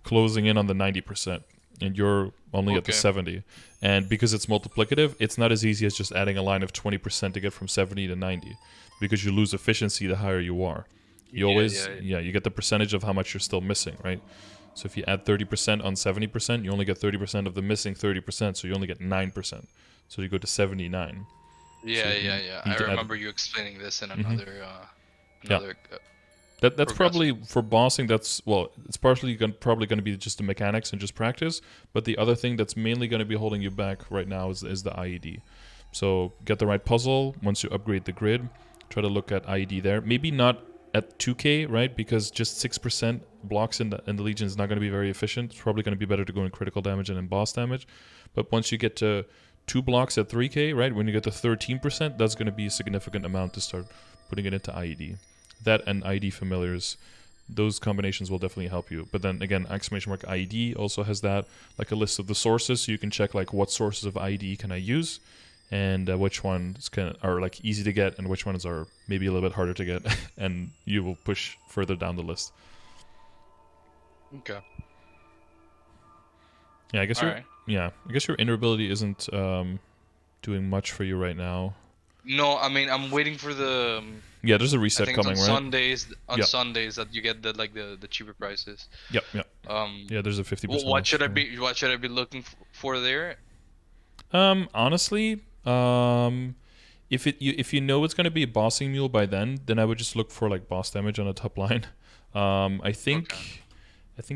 closing in on the 90%, and you're only at the 70. And because it's multiplicative, it's not as easy as just adding a line of 20% to get from 70 to 90, because you lose efficiency the higher you are. You always, you get the percentage of how much you're still missing, right? So if you add 30% on 70%, you only get 30% of the missing 30%, so you only get 9%. So you go to 79. Yeah. I remember you explaining this in another. That's probably for bossing. It's partially probably going to be just the mechanics and just practice. But the other thing that's mainly going to be holding you back right now is the IED. So get the right puzzle. Once you upgrade the grid, try to look at IED there. Maybe not at 2k, right? Because just 6% blocks in the Legion is not going to be very efficient. It's probably going to be better to go in critical damage and in boss damage. But once you get to 2 blocks at 3k, right? When you get to 13%, that's going to be a significant amount to start putting it into IED. That and IED familiars, those combinations will definitely help you. But then again, exclamation mark IED also has that, like a list of the sources, so you can check like what sources of IED can I use, and which ones are like easy to get, and which ones are maybe a little bit harder to get, and you will push further down the list. Okay. Yeah, I guess your inner-ability isn't doing much for you right now. No, I mean I'm waiting for the. Yeah, there's a reset coming, right? Sundays that you get the cheaper prices. Yep. Yeah, there's a 50%. What should I be looking for there? Honestly, if you know it's gonna be a bossing mule by then I would just look for like boss damage on the top line. I think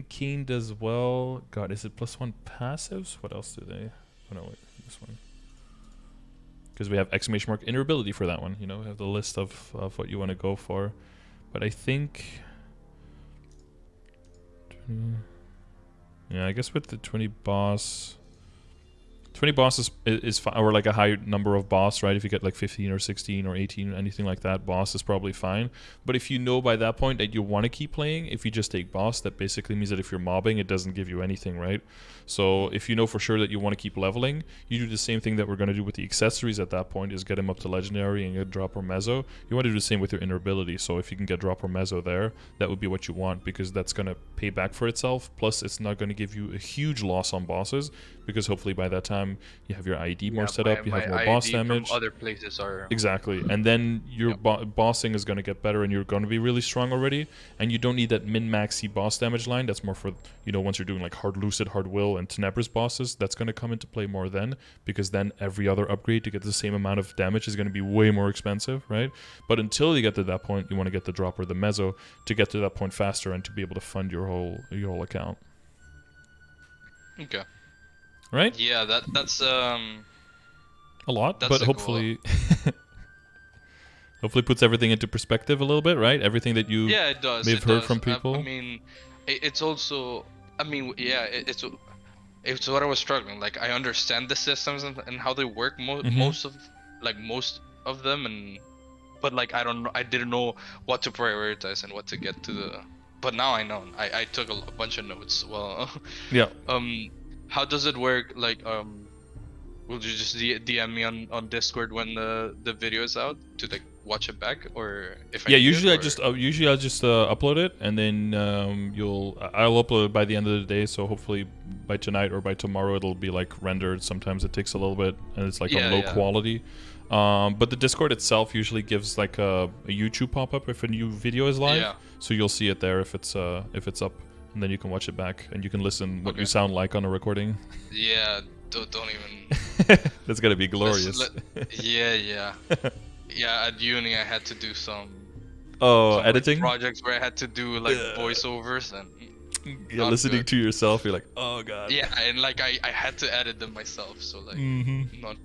Keen does well. God, is it +1 passives? What else do they? Oh no, wait, this one. Because we have exclamation mark inner ability for that one. You know, we have the list of what you want to go for. But I think... Yeah, I guess with the 20 boss... 20 bosses is fine, or like a high number of boss, right? If you get like 15 or 16 or 18, anything like that, boss is probably fine. But if you know by that point that you want to keep playing, if you just take boss, that basically means that if you're mobbing, it doesn't give you anything, right? So if you know for sure that you want to keep leveling, you do the same thing that we're going to do with the accessories at that point, is get him up to legendary and get drop or mezzo. You want to do the same with your inner ability. So if you can get drop or mezzo there, that would be what you want, because that's going to pay back for itself. Plus, it's not going to give you a huge loss on bosses, because hopefully by that time you have your ID more set up, you have more boss damage. From other places are exactly, and then your bossing is going to get better, and you're going to be really strong already. And you don't need that min-maxy boss damage line. That's more for, you know, once you're doing like hard lucid, hard will, and Tenebra's bosses. That's going to come into play more then, because then every other upgrade to get the same amount of damage is going to be way more expensive, right? But until you get to that point, you want to get the drop or the mezzo to get to that point faster and to be able to fund your whole account. Okay. Right? Yeah, that's a lot, but hopefully hopefully puts everything into perspective a little bit, right? Everything that you it does. may have heard from people. I mean, it's also, I mean, yeah, it's what I was struggling. Like, I understand the systems and how they work, most of them, but like I didn't know what to prioritize and what to get to the. But now I know. I took a bunch of notes. Well, yeah. How does it work? Like, will you just DM me on Discord when the video is out to like watch it back, or if I usually I just upload it, and then I'll upload it by the end of the day. So hopefully by tonight or by tomorrow it'll be like rendered. Sometimes it takes a little bit, and it's like on low quality. But the Discord itself usually gives like a YouTube pop-up if a new video is live. So you'll see it there if it's up. And then you can watch it back, and you can listen what you sound like on a recording. Yeah, don't even. That's gonna be glorious. Yeah. At uni I had to do some editing projects where I had to do like voiceovers and. Yeah, listening to yourself, you're like, oh god. Yeah, and like I had to edit them myself, so like not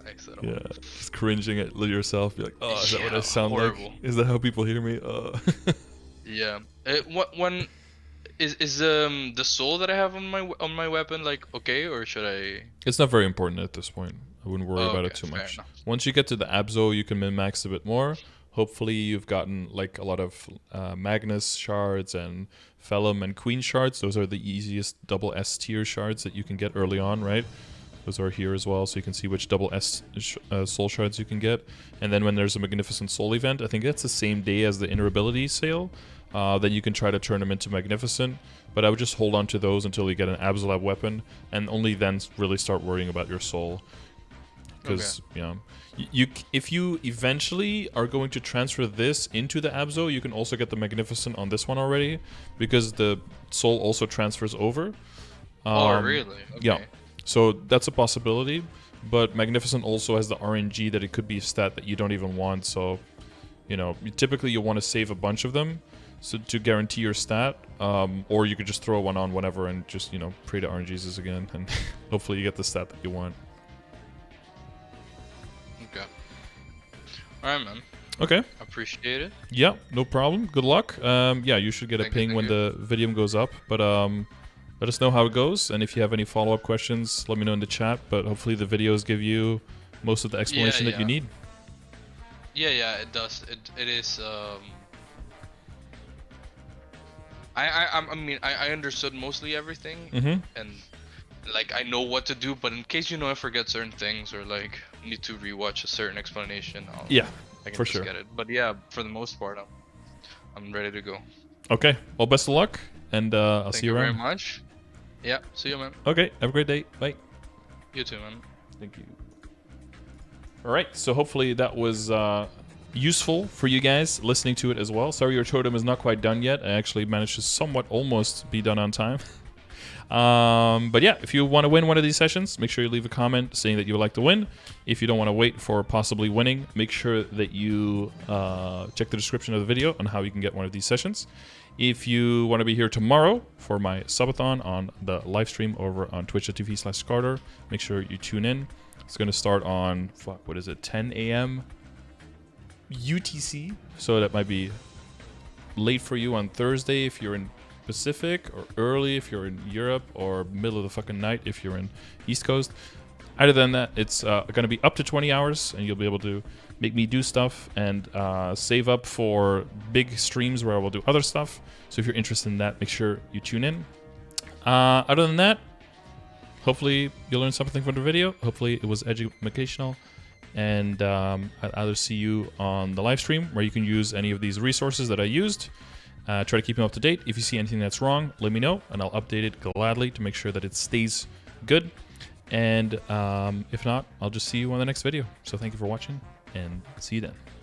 nice at all. Yeah, just cringing at yourself. You're like, oh, is that what I sound like? Is that how people hear me? Yeah. When is the soul that I have on my weapon like okay, or should I? It's not very important at this point. I wouldn't worry about it too much. Once you get to the Abzo, you can min-max a bit more. Hopefully you've gotten like a lot of Magnus shards and Felum and Queen shards. Those are the easiest double S tier shards that you can get early on, right? Those are here as well, so you can see which double S soul shards you can get. And then when there's a Magnificent Soul event, I think that's the same day as the Inner Ability sale, then you can try to turn them into Magnificent. But I would just hold on to those until you get an Absolab weapon, and only then really start worrying about your soul. Because, if you eventually are going to transfer this into the Abzo, you can also get the Magnificent on this one already, because the soul also transfers over. Oh, really? Okay. Yeah. So that's a possibility, but Magnificent also has the RNG that it could be a stat that you don't even want. So, typically you want to save a bunch of them so to guarantee your stat, or you could just throw one on whenever and just, pray to RNGs again, and hopefully you get the stat that you want. Okay. Alright, man. Okay. Appreciate it. Yeah, no problem. Good luck. You should get a ping when the video goes up, but let us know how it goes, and if you have any follow-up questions, let me know in the chat, but hopefully the videos give you most of the explanation that you need. Yeah, it does. It is, I understood mostly everything, and, like, I know what to do, but in case, I forget certain things, or, like, need to rewatch a certain explanation, I can just get it. But yeah, for the most part, I'm ready to go. Okay, well, best of luck, and I'll see you around. Thank you very much. Yeah, see you, man. Okay, have a great day. Bye. You too, man. Thank you. All right, so hopefully that was useful for you guys listening to it as well. Sorry your totem is not quite done yet. I actually managed to somewhat almost be done on time. But yeah, if you want to win one of these sessions, make sure you leave a comment saying that you would like to win. If you don't want to wait for possibly winning, make sure that you check the description of the video on how you can get one of these sessions. If you want to be here tomorrow for my subathon on the live stream over on twitch.tv/Skarder, make sure you tune in. It's going to start on, 10 a.m. UTC, so that might be late for you on Thursday if you're in Pacific, or early if you're in Europe, or middle of the fucking night if you're in East Coast. Other than that, it's going to be up to 20 hours, and you'll be able to make me do stuff and save up for big streams where I will do other stuff. So if you're interested in that, make sure you tune in. Other than that, hopefully you learned something from the video. Hopefully it was educational. And I'll either see you on the live stream where you can use any of these resources that I used. Try to keep them up to date. If you see anything that's wrong, let me know, and I'll update it gladly to make sure that it stays good. And if not, I'll just see you on the next video. So thank you for watching, and see you then.